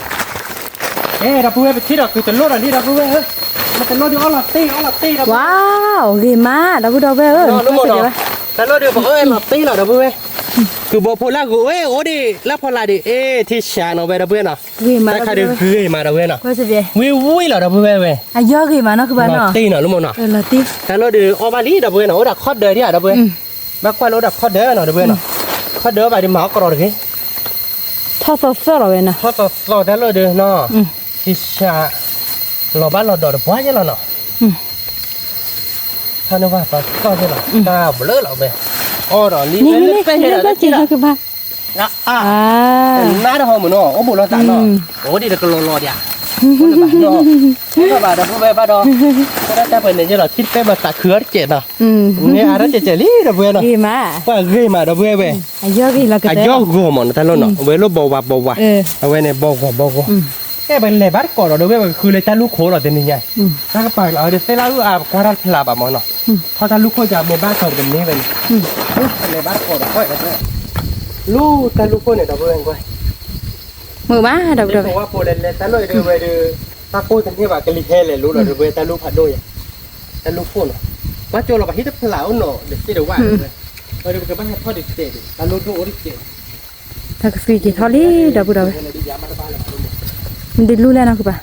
เราพูดไปที่เราคือจะลดอันนี้เราพูดไปเฮ้ยมันจะลดอยู่อลตี้เรา ว้าวดีมากดับเบิลดับเบิล nó một đó ta nói được ơi mà tí là đâu vui cứ bộ phụ la của ơi ố đi lắp phụ la đi ê thì xả nó về đâu vui nào ดีมาก ta khai được cười mà đâu vui nào ก็จะเบีย vui vui là đâu vui về อ่ะเยอะกี่มาเนาะคือบ้านเนาะ tí nào lúc một nào ละตี ta nói được ô ba lý đâu vui nào ó đặt khót đời đi à đâu vui bác qua lỗ đặt khót đời nào đâu vui nào khót đời bài đi máu cò được cái ทอดสดๆเลยนะ khót sò ta nói được nó thì xả lò bát lò đỏ được quá chứ là nóท่านว่าก็ใช่หรอตาเบลอหรอเว้ยอ๋อหรอนี่ นี่ เล็ นี่ กไปเห็น นี่จริงคือบ้าน นะอ่ะ อ่า น้าเฮาเหมือนเนาะโอ้บุญเราตาเนาะโอ้ดีเด็กรอเดียคนละบาทเนาะคนละบาทเด้อผู้ใบบ้าดอก็ได้แต่เพิ่นเนี่ยจะเราคิดไปมาตาเขือเจ็ดเนาะเนี่ยอะไรเจ๋ๆลี่เด้อเว้ยเนาะ ดีมาก ว่าเกยมาเด้อเว้ยเว้ย อ่ะเยอะกี่ละก็ อ่ะ ได้ ยอโกหมอนตาโลเนาะเว้ยโลบ่ว่าเอาไว้ในบ่ก็แค่เป็นเลยบัดก่อนเด้อเว้ยคือเลยตาลูกโคเหรอเดี๋ยวนี้ไงถ้าก็ไปเอาเดี๋ยวเสร็จแล้วอ่ะกว่ารัดพลาบอ่ะหมอเนาะพอตาลูกโคจะหมู่บ้านตอนเป็นนี้เป็นเลยบัดก่อนค่อยกันด้วยลูกตาลูกโคเนี่ยเด้อเว้ยก้อย มือมาดับดับ เพราะว่าโปรเดนเลยตาลุยเดือไปเดือตาโคจันที่ว่ากะลิเฮเลยรู้หรอเดือไปตาลูผัดด้วยตาลูโคเนาะว่าโจเราไปฮิตพลาวเนาะเดี๋ยวที่เดี๋ยวว่าเลยเราเดี๋ยวไปบ้านพ่อเด็กเด็ดตาลูโดโอริเจ ถ้าคือกี่ทอลี่ดับดับมันดิรู้แล้วนะคือป่ะ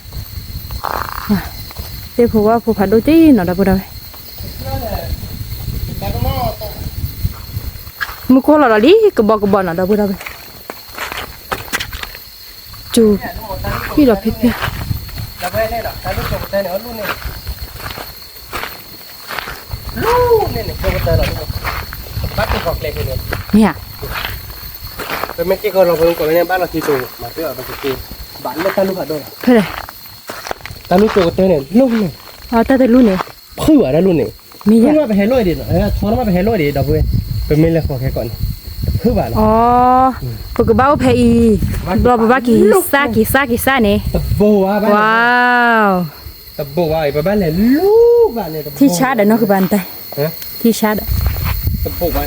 เดี๋ยวผมว่าผมผัดดูจีหน่อยดับดับมือโคลอลี่กระบอกหน่อยดับดับจูพี่ดอกเพชร ดับเบิ้ลเนี่ยเนาะตาลูโจกเตเนี่ยลูกเนี่ยโจกเตเนี่ยบ้านที่เขาเล็กเนี่ย เนี่ย เป็นเมื่อกี้เขาเราเพิ่งก่อนเนี่ยบ้านเราที่ตูมาเพื่อมาที่บ้านเลยตาลูผัดด้วย เพื่ออะไร ตาลูโจกเตเนี่ยลูกเนี่ย อ๋อแต่รุ่นเนี่ย เพื่ออะไรลูกเนี่ย มี เพื่ อ่ะ อมาไปเฮโร่ดิเนาะทอนมาไปเฮโร่ดิดับเบิ้ลเป็นไม่เล็กกว่าแค่ก่อนเพื่อบ้าน อ๋อปกติบ้าเพย์บอกว่ากี่ซ่าเนี่ย ตะโบว่าบ้าน ว้าว ตะโบว่าไปบ้านเลยลูกบ้านเนี่ย ที่ชาร์ดเนาะคือบ้านแต่ที่ชาร์ด ตะโบว่า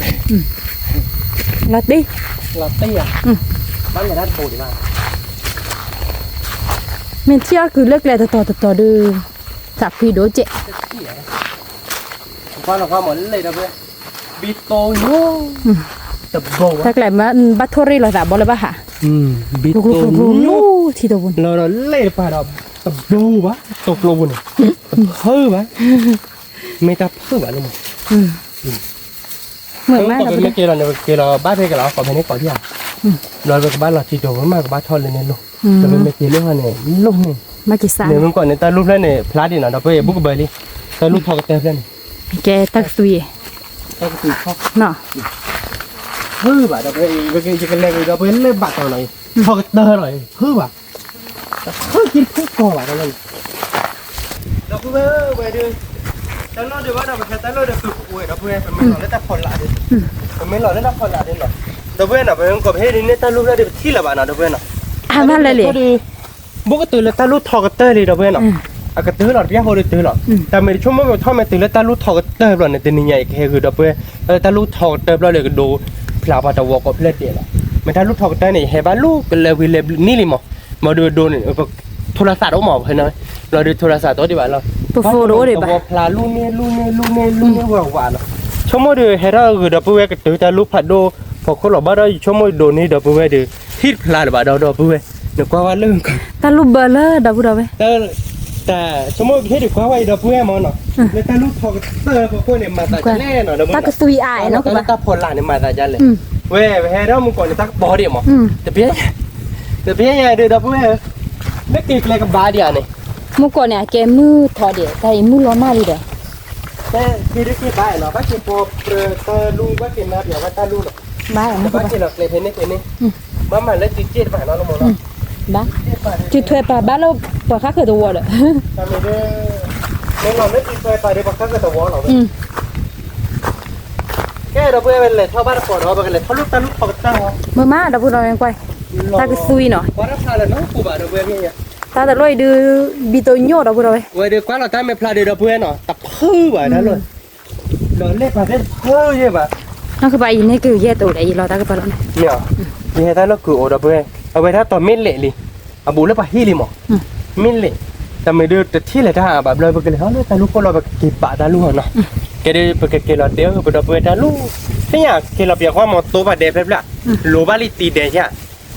ลัดดิ เราเตี้ยบ้านเนี่ยด้านโบดีมาก เมนเที่ยวคือเลิกแล้วต่อดูสับพีโดเจ ความหมดเลยนะเพื่อนบิโตโยตะโบ ถ้าแกลมาบัตทอรี่เราแต่บอกเลยป่ะค่ะ บิโต โย่ที่ตัวบน เราเล่ป่ะเราตะโบวะตกลงเนี่ยเพ้อวะไม่ตะเพ้อวะลูก เหมือนมาก เรา เรา ไม่เกี่ยวเราเกี่ยวเราบ้านเพกับเราขอเพนี้ก่อนที่อ่ะเราไปกับบ้านเราจีโดมากกับบ้านทอนเลยเนี่ยลูกเราไม่เกี่ยวเรื่องเนี่ยลูกเนี่ย มากี่สา เนี่ยมึงก่อนเนี่ยตาลูกแล้วเนี่ยพลาดดินะเราไปบุกเบอร์ลี่ตาลูกทอกเตอร์แล้วเนี่ย แกตักซุย ก็คือทอก เนาะ เฮ้ยบ่ะเราไปจะกันเลยเราไปเล่นบัตรต่อหน่อยทอกเตอร์หน่อยเฮ้ยบ่ะเฮ้ยกินพุกคอบ่ะเราเลยเราไปไปดูตาลูกเดี๋ยวว่าเราไปตาลูกเดี๋ยวฝึกอวยเราไปเป็นไม่หล่อแล้วแต่ผลละดิเป็นไม่หล่อแล้วแต่ผลละดิหรอเราไปน่ะไปมึงกับเฮ้ยนี่ตาลูกแล้วเดี๋ยวที่ละบ่ะนะเราไปน่ะ อ่ะมาเลยเลย บุกตื่นแล้วตาลูกทอกเตอร์เลยเราไปน่ะอากาศตื่นหลอดเรียกเขาเลยตื่นหลอดแต่ไม่ชั่วโมงท่อไม่ตื่นแล้วตาลูกทอกเตอร์หลอดเนี่ยตื่นใหญ่แค่คือเราไปตาลูกทอกเตอร์เราเลยก็ดูพลาปาตะวอกกับเพลเดียละไม่ตาลูกทอกเตอร์เนี่ยเห็นบ้านลูกกันเลยวิเลนี่เลยมั้งมาดูเนี่ยโทรศัพท์เอาหมอเห็นไหมเราดูโทรศัพท์ตัวดีบ้านเรา ปโฟโรเลยป่ะ พลาลูกเนี่ยหวานๆชั่วโมงเดียวเห็นเราคือเราไปเวกตื่นตาลูกผัดดูพอคนหลับบ้านเราชั่วโมงโดนนี่เราไปเวกดูฮิตพลาหรือบ้านเราไปเวกเดี๋ยวก็ว่าเรื่อง ตาลูกเบลเลอร์ดับดับไป แต่ แต่ชั่วโมงเฮ็ดดีกว่าไว้ดอกเพื่อมันเนาะแล้วถ้าลูกทอกเตอร์พวกคนเนี่ยมาตาจะแน่เนาะ ตากระซุยอายเนาะคือว่า ตาพลหลานเนี่ยมาตาจะเลยเว้ยไปให้เรามึงก่อนตักบ่เดียวมั้งแต่เพี้ยไงเด้อดอกเพื่อไม่กี่เลยกับบาเดียนี่ มุกก่อนเนี่ยแกมือถอดเดี๋ยวแต่มือร้อนมากเลยเด้อ แต่คือได้กี่บาเนาะว่ากี่พอเปรตาลูว่ากี่นาเดี๋ยวว่าตาลูเนาะ บ้าเหรอ ว่ากี่หลักเลยเทนนี่มาแล้วจีเจ็ดบาทเนาะละมั้งเนาะ บ้าจุดถ้วยปลาบ้านเราปลาข้าเคยตัวเลย ทำไมเด้อในหลอดไม่จีถ้วยปลาเดี๋ยวบักคักก็ตะวอหรอแกเราเพื่อเป็นเลยเท่าบ้านก่อนเราเป็นเลยเท่าลูกตาลูกปกติเหรอ เมื่อมาเราพูดเรายังไปตากระซุยเนาะ ว่าเราพลาดแล้วเนาะกูบ้าเราเพื่อเนี่ย ตาแต่ลอยดื้อบีโตโย่เราพูดเราไป เว้ยเดี๋ยวกว่าเราตั้งไม่พลาดเดี๋ยวเราเพื่อนเนาะตับเพื่อบ้านั่นเลยเราเล่นประเภทเพื่อใช่ป่ะ นั่นคือไปยินให้คือแย่ตัวเลยเราตากระไปแล้ว เนี่ยนี่ให้ท่านเราคือโอเราเพื่อนเอาไปถ้าตอนมิ้นเละลิอาบูเล่ปะฮีลิมอมิ้นเละแต่ไม่ดูแต่ที่เลยถ้าแบบเลยไปกันเลยเขาเลยตาลูกก็เราแบบกี่บาทตาลูกเนาะแกได้ไปเกเราเดียวไปเราเพื่อนตาลูกเนี่ยแกเราเปียกว่าหมดตัวบาดเด็บเลยละโลบาลิตีเดียช่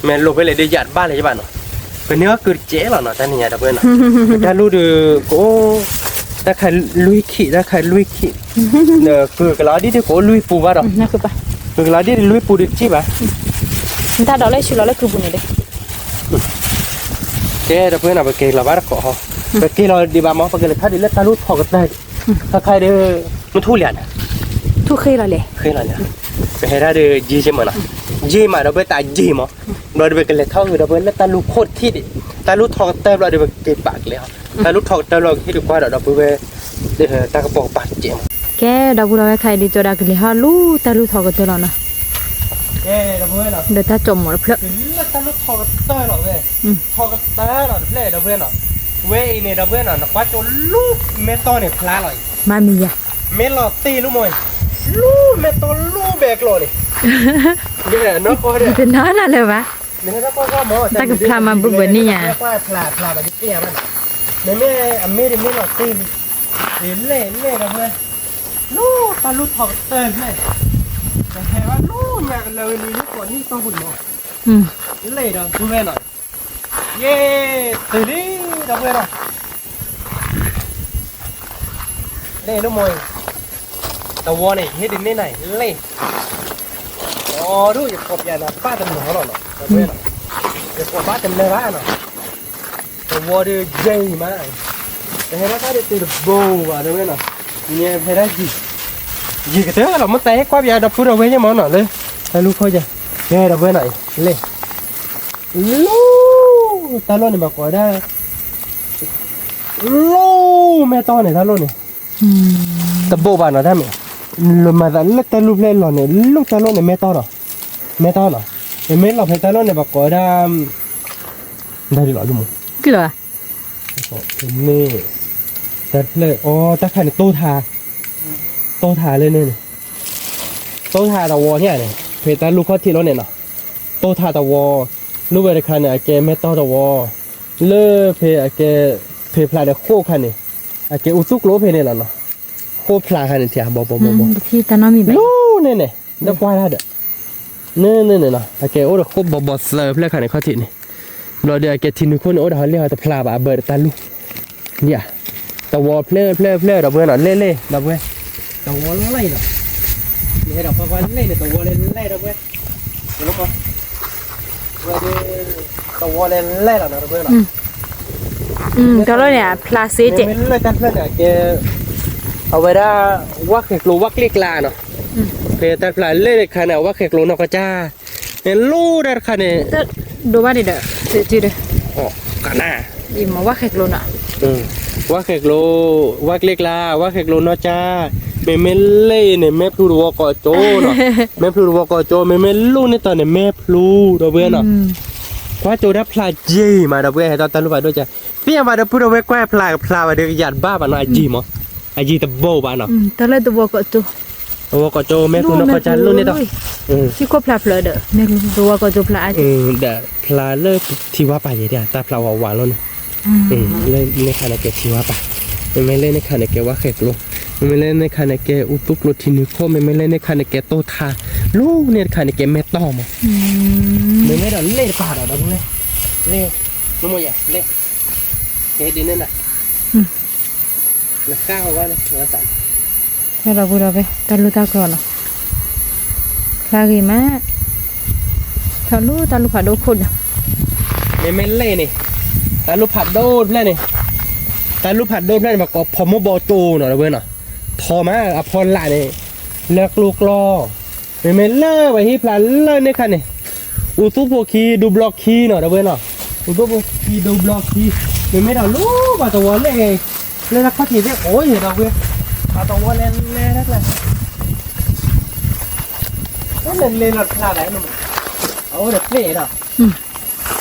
แม่โลไปเลยเดียยัดบ้านเลยใช่ป่ะเนาะเป็นเนื้อคือเจ๊หรอเนาะแต่เนี่ยเราเพื่อนเนาะตาลูกดูก็ถ้าใครลุยขี้ถ้าใครลุยขี้เนี่ยคือกระลาดิที่ก็ลุยปูบ้าเนาะ นั่นคือไป คือกระลาดิลุยปูดิจิบ้า ตาเราเลยชุดเราเลยคือบุญเลย เจ๊เราเพื่อนเอาไปเกลาบ้านก็ฮะไปเกลาดีบ้ามอไปเกลาถ้าดีแล้วตาลูกถอดกันได้ถ้าใครเด้อมันทุเรียน ทุกเคยเราเลย เคยแล้วเนี่ยไปให้ได้เด้อจีใช่ไหมนะจีมาเราไปตาจีมั้งเราไปเกลาเท่าคือเราไปแล้วตาลูกโคตรที่ดิตาลูกถอดเต็มเราเดี๋ยวไปเก็บปากเลยตาลูกถอดเต็มเราที่ดีกว่าเราไปตากระบอกปากเจ๊ แกเราพูดเราไปใครดีตัวดักเลยฮะลูตาลูถอดกันตัวเราเนาะ เจ๊เราเพื่อนเนาะ เดี๋ยวตาจมหมดเพลอะ แล้วตาลูกถอดเต็มเราเว้ยถอดเต็มเราเพื่อนเราเพื่อนเนาะเว้ยเนี่ยเราเพื่อนเนาะว่าจนลูกเมตอนเนี่ยพลาเลย มามีอ่ะ เมลอตีลูกมวยลูเมตอลูแบกโลนี่เดี๋ยวน้องก็เดี๋ยว เป็นน้อยน่ะเลยวะ เดี๋ยวน้องก็หมอแบบนี้อ่ะแม่อเมริกาหลอดตีเล่กับเพื่อนลูตาลูถอดเติมเลยแต่แค่ว่าลูอยากเลยนี่ลูกก่อนนี่ต้องหุ่นหมอเล่เด้อดูแม่หน่อยเย้ตื่นดิเด้อเพื่อนหน่อยเล่ลูกมวยแต่วัวนี่เฮ็ดดินไหนเล่อ๋อดูอย่าขบอย่านะป้าเต็มหัวหน่อยเพื่อนอย่าขบป้าเต็มเลยป้าหน่อยแต่วัวดูใหญ่มากแต่เห็นว่าถ้าได้ตีโบว่ะเพื่อนหน่อยเนี่ยเห็นได้gì cái thứ là mất té quá bây giờ phút đầu với nhau món nọ lên ta lúc thôi giờ nghe đập với này lên lu ta luôn này bảo quả ra lu mẹ to này ta luôn này tập bộ bạn ở đây mẹ luôn mà dẫn ta lúc lên lò này lúc ta luôn này mẹ to nọ thì mấy lò phải ta luôn này bảo quả ra đây đi lọ luôn cái là cái này ta lên ô ta khai này tô thả lên đây này tô thả tàu wall thế này phải ta lúc có thì nó này nè tô thả tàu wall lúc về khai này cái mét to tàu wall lơ phải phải được khô khai này cái út xúc lỗ phải này là nó khô phải khai này thì bỏ ที่ตาน้อยมีแบบ lú này này nó qua ra được nè cái út được khô bỏ sờ phải khai này khó thị này rồi để cái thìn con út họ liên tập phải bà bờ ta lu nhỉ tàu wall play đập bữa nó lê đập bữa tàu wall nó lay rồiนี่ดอกฟ้าเล่นตัวเล่นเล่นเราเว้ยเห็นไหมเราจะตัวเล่นเล่นเราเว้ยเราก็เลยเนี่ยพลาสติกเจ๊ ไม่เล่นกันเพื่อนเนี่ยแกเอาไว้ได้วักเขกลูวักเล็กลาเนาะเพื่อแต่ปลายเล่นขนาดวักเขกลูนกกระจ้าเนี่ยลู่ได้ขนาด ดูว่าเด้อจืดเด้อ อ๋อกันน่ะ อีมาว่าแขกโลน่ะ วักเขกลูวักเล็กลาวักเขกลูนกจ้าแม่เล่เนี่ยแม่พลูวัวกอโจเนาะแม่พลูวัวกอโจแม่ลูกนี่ตอนเนี่ยแม่พลูเราเว้ยเนาะว่าโจได้พลาจีมาเราเว้ยให้ตอนรู้ไปด้วยจ้ะพี่มาเราพูดเอาไว้แก้พลามาเดี๋ยวหยาดบ้าบ้านเนาะไอจีมั้งไอจีตะโบบ้านเนาะ ตอนแรกตัวก็ตัว วัวกอโจแม่พลูนกจันลูกนี่ต่อที่ก็พลาเด้อแม่ตัวก็ตัวพลาเดี๋ยวพลาเลิกที่ว่าไปเดี๋ยวตาพลาหวานๆแล้วเนี่ยเล่นในขณะเกที่ว่าไปไม่เล่นในขณะเกว่าเขกลูไม่เล่นในขณะเกอุตุกโรทินิโคไม่เล่นในขณะเกโตทาลูกเนี่ยขณะเกแม่ต้อมไม่ได้เล่นป่าหรอกนะพวกนี้เล่นน้องมวยเล่นเฮ็ดดินนั่นน่ะ นักก้าวว่าเนี่ยนักสัน ถ้าเราพูดเราไปตาลูตากรอนอ่ะคลากีมาตาลูผาโดคน ไม่เล่นี่ตาลูกผัดโดดเลยนี่ตาลูกผัดโดดเลยมาก็พอมบอโตหน่อยนะเว้ยเนาะพอมาอภรละนี่เลือกลูกรอไม่เล่ไว้ที่พลันเล่นี่ค่ะนี่อุตุโปคีดูบล็อกคีหน่อยนะเว้ยเนาะอุตุโปคีดูบล็อกคีไม่ได้รู้ว่าตัวเล่ไงเล่นนักพัฒน์เนี่ยโอ้ยเราเว้ยมาตัวเล่นเล่นนักเลยเล่นหลับพลาดไหนนู่นเอาเด็กเล่เนาะ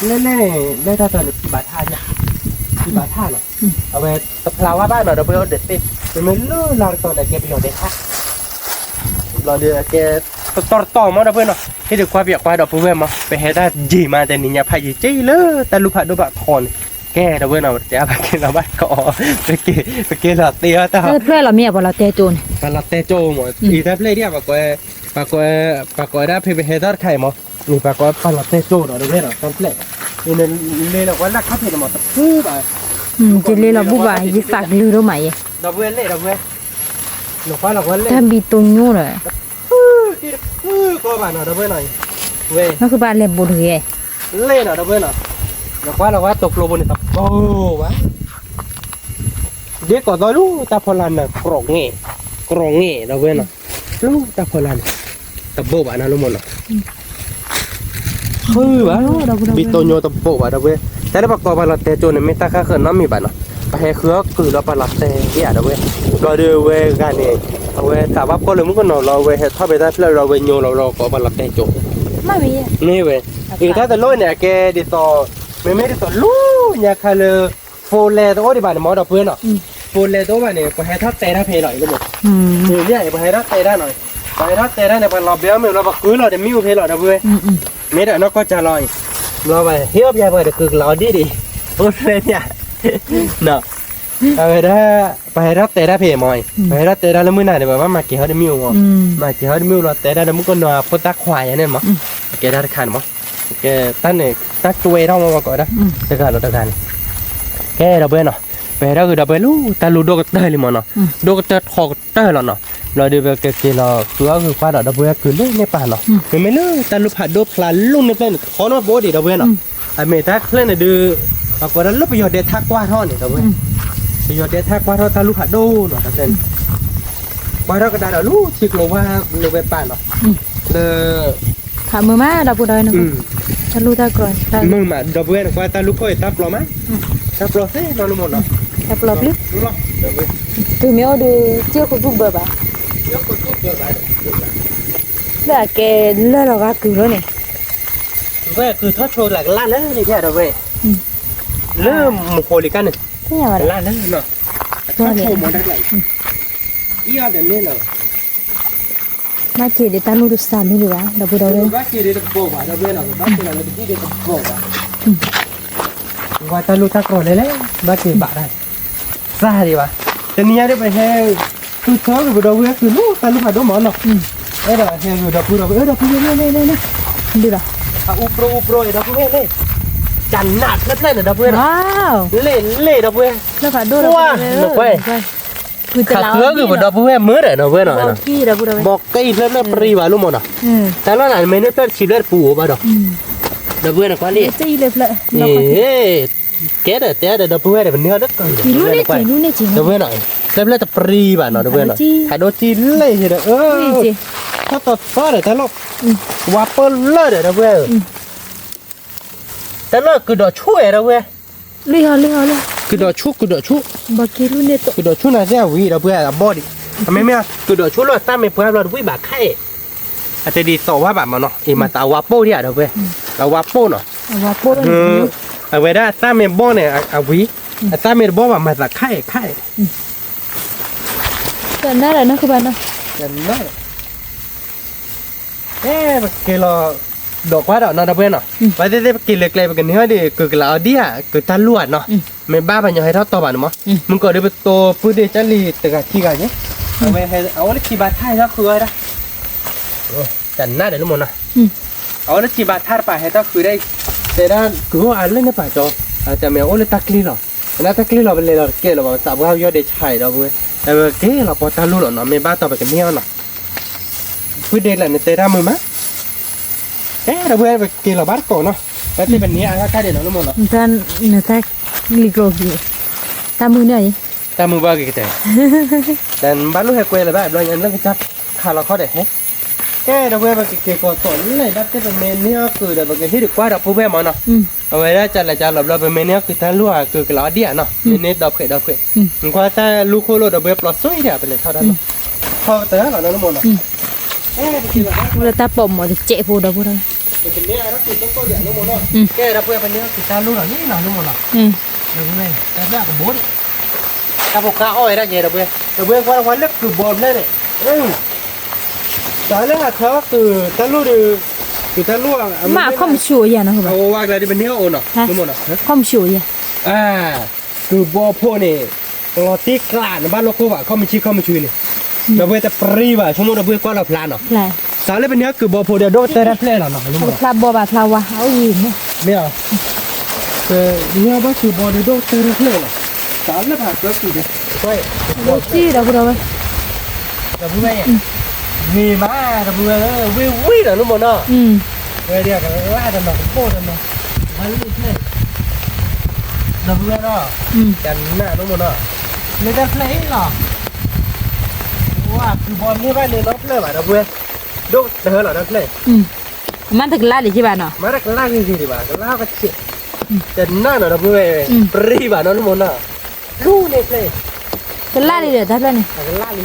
เล่ถ้าตอนกี่บาทท่าเนี่ยกี่บาทท่าเนาะเอาไปตะพลาว่าบ้านเนาะเราไปเอาเด็ดติไม่รู้ลางตอนไหนแกไปเอาเด็ดท่าเราเดี๋ยวแกต่อมาเราเพื่อนเนาะที่เด็กควายเบียกควายดอกเพื่อนมาไปให้ได้จีมาแต่นี่เนี่ยพายจีเลยแต่ลูกผัดดูแบบทอนแกเราเพื่อนเนาะจะไปกินเราบ้านก็ไปกินเราเตี้ยแต่ เพื่อนเราเมียบอกเราเตะโจน เราเตะโจหมดอีทับเลยเนี่ยปากกวยได้เพย์เฮดาร์ไข่หมดนี่ปากกวยปลาเตะโจเนาะเราเพื่อนเนาะตอนเล่นี่เนี่ยเราว่าลักขับเพย์หมดปุ๊บอ่ะ จะเล่เราบุบายยิฝากลือรู้ไหม เราเพื่อนเล่เราเพื่อนเราว่าเล่ ถ้าบีตุงนู่นเลย ก็บ้านเนาะเราเพื่อนหน่อยเว้ย นั่นคือบ้านเล่บุรี เล่เนาะเราเพื่อนเนาะเราว่าตกลงบนนี่ตับโอ้วะเด็กก่อนตอนลูกตาพลันน่ะกรองเงี้เราเพื่อนเนาะลูกตาพลันตะโบบ้านน่ะลูกหมดเนาะคือวะบิโตโยตะโบบ้านเราเว้ยแต่ถ้าประกอบเราเตะโจนไม่ตาข้าเขินน้ำมีบ้านเนาะไปให้เครือคือเราปลาเตะเหี้ยเราเว้ยเราเดือเว้ยกันเองเอาเว้ยแต่ว่าก็เลยมึงก็นอนเราเว้ยถ้าไปได้เพื่อเราเว้ยโยเราก็ปลาเตะโจ ไม่มี นี่เว้ยอีกถ้าแต่โลเนี่ยแกดิต่อไม่ได้ต่อลูเนี่ยคาเลยโฟเลตัวที่บ้านหมอดอกเพื่อนเนาะโฟเลตัวบ้านเนี่ยไปให้ทัดเตะได้เพลหน่อยก็หมดเนี่ยไปให้ทัดเตะได้หน่อยไปให้ทัดเตะได้ในบ้านเราเบี้ยมือเราบักกุ้ยเราจะมิ้วเพลหน่อยนะเว้ยไม่ได้นอกก็จะลอยเราไปเฮียบยายไปเด็กคือเราดีโอ้เลยเนี่ยเนาะไปให้ทัดเตะได้เพลมอยไปให้ทัดเตะได้แล้วมือหน้าเนี่ยแบบว่ามาเกี่ยวได้มิ้วมาเกี่ยวได้มิ้วเราเตะได้แล้วมึงก็นอนพุทธควายเนี่ยมั้งแกได้ขันมั้งแกตั้งเนี่ยตั้งตัวเท่ามาก่อนนะตะการเราตะการแกเราเบื่อเนาะไปเราคือเราไปรู้แต่รู้โดกเตอร์เลยมั้งเนาะโดกเตอร์คอเตอร์แล้วเนาะเราเดี๋ยวไปเกี่ยวเราคือว่าคือฟ้าเราเบื่อคือเล่นในป่าเนาะไม่เล่นแต่รู้ผัดโดพลาลุ่นในเป็นขอโน้ตโบดีเราเบื่อเนาะไอเมทักเล่นเนี่ยดูปรากฏว่าเราไปหยอดเดทักว่าท่อเนี่ยเราเบื่อไปหยอดเดทักว่าท่อแต่รู้ผัดโดเนาะทั้งนั้นว่าเราก็ได้เรารู้ชิกลงว่าเราไปป่าเนาะเลย ถามมือมาเราพูดได้นะตาลูตากรอน มึงมาดับเบิ้ลกว่าตาลูกค่อยตับปลอมไหมตับปลอมเฮ้ยนอนหมดเนาะ แต่ปลอบลึก รู้หรอดับเบิ้ล từ miếu đi chưa có giúp bờ bà ยกคนทุกเกิดไป là cái lơ là gà cừu đó này เว้ยคือทอดโชว์หลักล้านแล้วนี่แค่ดับเบิ้ลเริ่มมุขโคลิกันเนี่ย thế nào vậy ล้านแล้วเนาะทอดโชว์หมดได้ไหนอีอ่ะเดี๋ยวนี้เนาะ mà chỉ để ta nuôi được sàn luôn được á đâu có đâu đấy บ้ากี่เดือนโบว่ะดับเบิ้ลเนาะบ้ากี่เดือนโบว่ะว่าตาลูกตากรอเลยเลยบ้ากี่บาทได้ซาดีวะแต่เนี่ยได้ไปแห้งคือเธอคือดับเบิ้ลคือลูกตาลูกผัดโดหมอนเนาะเอ้ยเดี๋ยวแห้งคือดับเบิ้ลดับเบิ้ลเนี่ย đi rồi อุปโรยดับเบิ้ลเลยจันหนักเล่นๆดับเบิ้ล wow เล่ดับเบิ้ล nó phải đôi đâu quay cứ từ ขัด lão เนื้อคือดับเบิ้ลมืดเลยดับเบิ้ลหน่อยนะ kia đâu có đâu บอกก็อีเล่นปรีวะลูกหมดอ่ะแต่ละหลานไม่ได้เป็นชีเลือดปูป่ะดอกดับเบิ้ลนะกว่านี่ chơi lệp lệ เอ๊ะแกเดี๋ยวดับเบิ้ลเป็นเนื้อเด็กกัน chỉ lúc này chỉ ดับเบิ้ลหน่อยเล่นแต่ปรีป่ะเนาะดับเบิ้ลหน่อยถ่ายโดจีเลยเด้อถ้าตัดฟ้าเดี๋ยวแต่ละว่าเปิ้ลเลยเด้อดับเบิ้ลแต่ละคือดอกช่วยดับเบิ้ล lì hảคือดอกชุก bà kia lúc này tụi คือดอกชุกน่ะเสียวีดับเบิ้ลบอดี้ทำไมไม่คือดอกชุกเราตั้งไม่เพื่อเราวิ่งบาไข่อาจจะดีต่อว่าแบบมันเนาะอีมาตาวาโป้ที่อ่ะดับเบิ้ลเราวาโป้เนาะ bà bố đó เอาไว้ได้ตั้งเมนบ่เนี่ยเอาวีตั้งเมนบ่แบบมาจากไข่ cái này là nó không bán đâu กันได้เอ๊ะเกลอดอกว่าดอกนอนดับเบิ้ลเนาะไปเด็ดๆกินเล็กๆไปกันเนื้อดิคือเราเอาดิอ่ะคือตาลวดเนาะไม่บ้าปัญญาให้เท่าต่อบ้านมั้งมึงก็ได้ไปโตพื้นที่จันรีแต่กับที่กันเนี่ยเอาไปให้เอาเลยกี่บาทไทยแล้วคืออะไรจันหน้าเดี๋ยวรู้หมดนะเอาเลยกี่บาทไทยไปให้เท่าคือได้แต่ด้านคือว่าอะไรเนี่ยป่ะจออาจจะไม่เอาเลยตักลีหรอ แล้วถ้าเกลือเราเป็นเลยเราเกลือเราแบบสับข้าวยอดเดชไข่เราเว้ยแต่ว่าเกลือเราพอตาลูกเราเนาะไม่บ้าต่อไปกันเนี่ยเนาะพูดเด็กแหละในเตะร่ามือมั้ยเราเว้ยไปเกลือเราบ้านก่อนเนาะแล้วที่เป็นนี้อะไรก็ได้เนาะทั้งหมดเนาะ ท่านเนี่ยแต่ลิโกกีตามมือเนี่ย แต่มือบ้ากี่แต่แต่บ้านลูกให้เกลืออะไรบ้างเราอย่างนั้นก็จับขาเราเข้าได้เฮ้เราเว้ยไปเกลือก่อนสอนเลยดับที่เป็นเมนเนี่ยคือเดี๋ยวไปที่ดีกว่าเราพูดแม่มาเนาะเอาไว้ได้จัดละจัดเราเป็นเมนเนี่ยคือท่านลูกคือกระเดียเนาะเมนเนี่ยดับเข็ดมันก็ถ้าลูกโคโลดับเบิลปลอดสวยเดียวไปเลยเท่านั้นพอเตะเราทั้งหมดเนาะเราตาปมหมดเจ็บพูดพูดเลย เป็นเนี่ยเราคือต้องเดี๋ยวทั้งหมดเนาะเราเพื่อเป็นเนี่ยคือท่านลูกเรานี่เนาะทั้งหมดเนาะเดี๋ยวเลยแต่แรกก็บ่นถ้าพวกข้าอ้อยได้ไงเราเบื่อวันเล็กคือบอลเลยเนี่ยแต่เรื่องอะเขาคือท่านลูกคือท่านลูก มาคอมชัวอย่างนะครับ เอาว่าอะไรที่เป็นเนื้อโอเนาะทั้งหมดเนาะ คอมชัวอย่าง คือบอพ่อเนี่ยเราตีกลาดบ้านเราก็ว่าเขาไม่ชี้เขาไม่ช่วยเนี่ยเราเบื่อแต่ปรีว่าชั่วโมงเราเบื่อก็เราพลานเนาะ ไร สารเลยเป็นเนื้อคือบอพ่อเดียวโดนเตะรัดเล่เนาะรู้ไหม พลาบอบาพลาวะเอาอีกเนี่ย เนี่ยแต่เนื้อบ้านคือบอเดียวโดนเตะรัดเล่เนาะสารเลยผ่านก็คือเนี่ยใช่ โอ้ที่เราพูดเอาไว้ เราพูดไงมีมาเราพูดวิ่งเนาะรู้ไหมเนาะเดี๋ยวกันล่ากันเนาะโคตรเนาะมันนี่เท่เราพูดเนาะกันหน้ารู้ไหมเนาะเลยจะเพลย์เนาะว่าคือบอลนี่บ้านนี่น้องเพลย์มาเราพูดดูเธอเหรอน้องเพลย์ มันถึงลาดิจิบานเนาะ มารักล่ากี่ทีดีบ้างล่าก็เชี่ยแต่หน้าเนาะเราพูดปรีบ้านน้องรู้ไหมเนาะรู้เนี่ยเพลย์ จะลาดิเดี๋ยวทับเลยเนี่ย ล่าดิ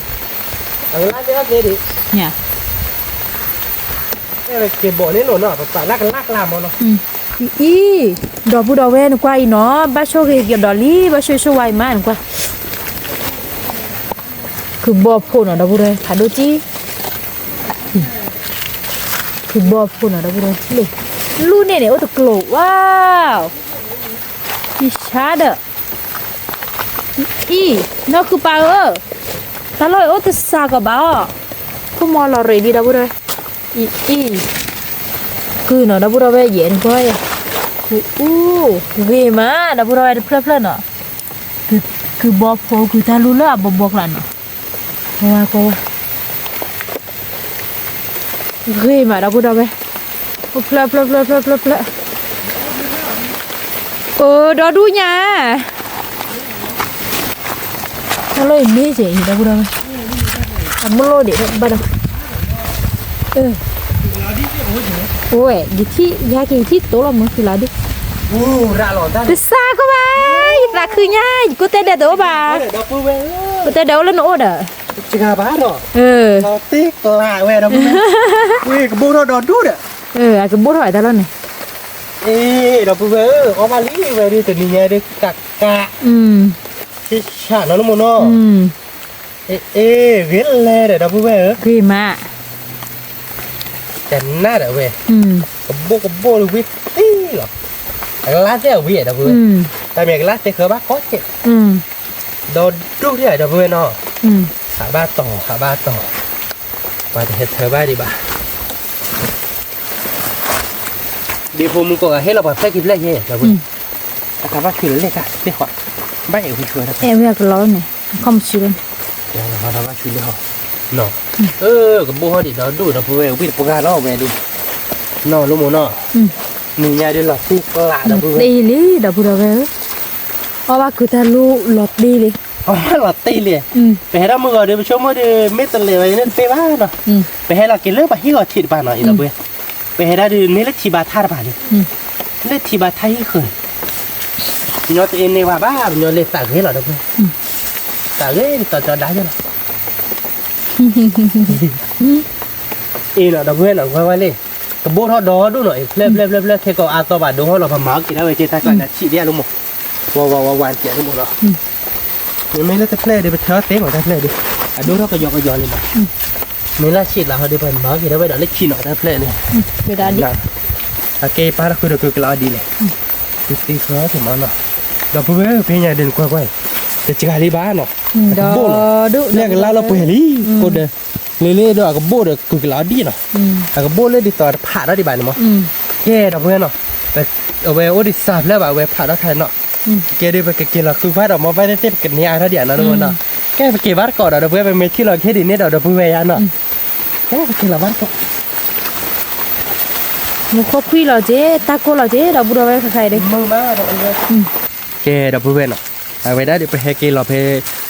ล่าเนี่ยดิ เนี่ย เนี่ยเก็บบอลนี่หล่นเนาะป่าล่ากันลากลามเนาะ อีดอกพูดเอาไว้นะกว่าอีเนาะบ้าโชว์เกี่ยวดอลลี่บ้าช่วยช่วยไว้มากกว่าคือบอพูนเนาะดอกพูดเลยขาดูจีคือบอพูนเนาะดอกพูดเลยเลยลูเนี่ยโอ้ตะกลุว้าวอีชาเดออีนอกคือปลาตลอดโอ้ตะสากบ้าคุณมอลอรีดีดอกพูดเลยอีคือเนาะดอกพูดเอาไว้เย็นก็ยังเวมาดับบุรอยเพลินๆเนาะคือบอกโฟคือถ้ารู้แล้วบอกหลานเนาะว่าก็เวมาดับบุรอยเพลินโอ้ดอดูญ่าถ้าเลยนี่สิดับบุรอยทำมือโลดิบ้าดโอ้ยดิที่ยากินที่โตแล้วมั้งคือลาดิราหล่อได้ Từ xa có bay, là khứ nha, cô tên đẹp đó bà. Cô tên đâu lên nổ đó. Chà bá rồi. Nó tiếc là về đâu. Ui, cái bố nó đòn đút à. Cái bố hỏi ta luôn này. Ê, đó về, có ba lý về đi từ nhà đi cạc cạc. Cái chả nó muốn nó. Ê, viết le để đâu về. Ghê mà. Chén nát ở về. Cái bố được viết tí rồi. Cái lát thế ở vị đó vừa, tại vì cái lát thế khớ bác có chứ, đồ đu thế ở đó vừa nó, hạ ba tổ, và để thở ba đi bà, đi hôm mình có hết là bảo phải kịp lấy gì đó vừa, các bác chửi lấy cả, đi khỏi, bác ở chửi đó, em biết cái lối này, không chịu luôn, đó là bác chửi đi họ, nó, cái bố họ đi đó đủ đó vừa, biết bố gà nó về đi, nó lúc muốn nó. Mình nhà đi lọt đi lạ đâu vừa đi lý đâu vừa về ba cứ ta lu lọt đi đi lọt tì liền phải ra mưa đi chỗ mới đi mấy tuần liền nên phê bá rồi phải là cái lớp bà hí gọi thịt bà nói đâu vừa phải ra đi mấy lớp thịt bà tha bà đi lớp thịt bà thay khởi nhớ tụi em này bà bá nhớ lên tả ghế là đâu vừa tả ghế cho đá cho nó em là đâu vừa là quay lên cái bố họ đó đúng rồi lên thế còn to bà đúng họ là bà máu chỉ đã về trên tay còn là chị đi luôn một wow hoàn chuyện luôn một đó nhưng mấy cái play đi bị thớ té vào tay play đi đúng đó cái giò lên mà mấy là chị là họ đi bà máu chỉ đã về đó lấy chi nọ tay play này người ta đi cái pa nó cứ được cái đi này tí khó thì mà nó đó bố bé nhà đền quay để chỉ đi bán nó đó đúng cái la nó bể lý cô đâyเลยๆด้วยก็โบดกูกล้าดีเนาะก็โบเลยดิต่อผ่าได้ดีบานมั้งแก่ดอกเว้ยเนาะแต่เอาไว้โอดิสาบแล้วแบบเอาไว้ผ่าได้ทันเนาะ เกดิไปเกเราคือว่าเรามาไปได้เต็มกันเนี่ยถ้าเดี๋ยวนะทุกคนเนาะแกไปเก็บวัดก่อนเราเพื่อไปเมที่เราแค่ดินเนี่ยเราเพื่อไปยันเนาะแกไปเก็บวัดก่อน มุขคุยเราเจ๊ตาโกเราเจ๊เราบุเราไว้ใครเด้ มือมาเราเลยแกเราเพื่อเนาะเอาไปได้เดี๋ยวไปให้เกเราไป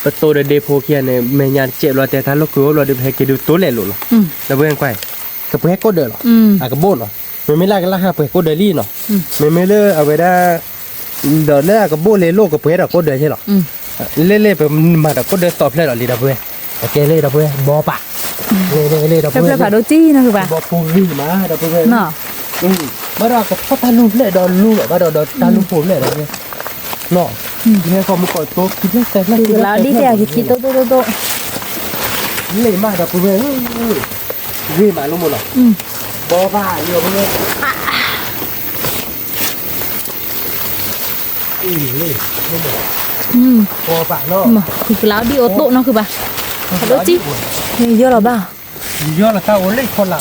ประตูเดโพเคียนเนี่ยเมียนเจ็บเราแต่ถ้าเราคือเราเดี๋ยวไปให้เกดูตัวเล็กหลุดเราเพื่อนไปก็ไปให้กดเดือดหรอก็โบนเนาะไม่ไล่กันละฮะไปกดเดือดลี่เนาะไม่เลิกเอาไปได้เดี๋ยวเลิกก็โบนเลยโลกก็ไปเรากดเดือดใช่หรอเล่ไปมาแต่กดเดือดตอบเลยหรอลีเราเพื่อนโอเคเลยเราเพื่อนบอปะเลยเราเพื่อน เพื่อนผ่าโดจี้นะคือป่ะ บอปูรีมาเราเพื่อน เนาะ มาเราก็พัฒนาลูกเลยดอนลูกมาดอนตาลูกผมเลยเราเนี่ยเนาะเนี่ยเขามาก่อโต๊ะคิดเรื่องแต่ละ คือเราดีแต่คิดโตโต เลยมาเราเพื่อนรีมาลูกหมดหรอบอป้าเยอะเพื่อนเลยลูกหมดบอป้าเนาะ คือเราดีโอโตเนาะคือป่ะผ่าโดจี้เยอะหรอบ้า เยอะละข้าวเลยคนเรา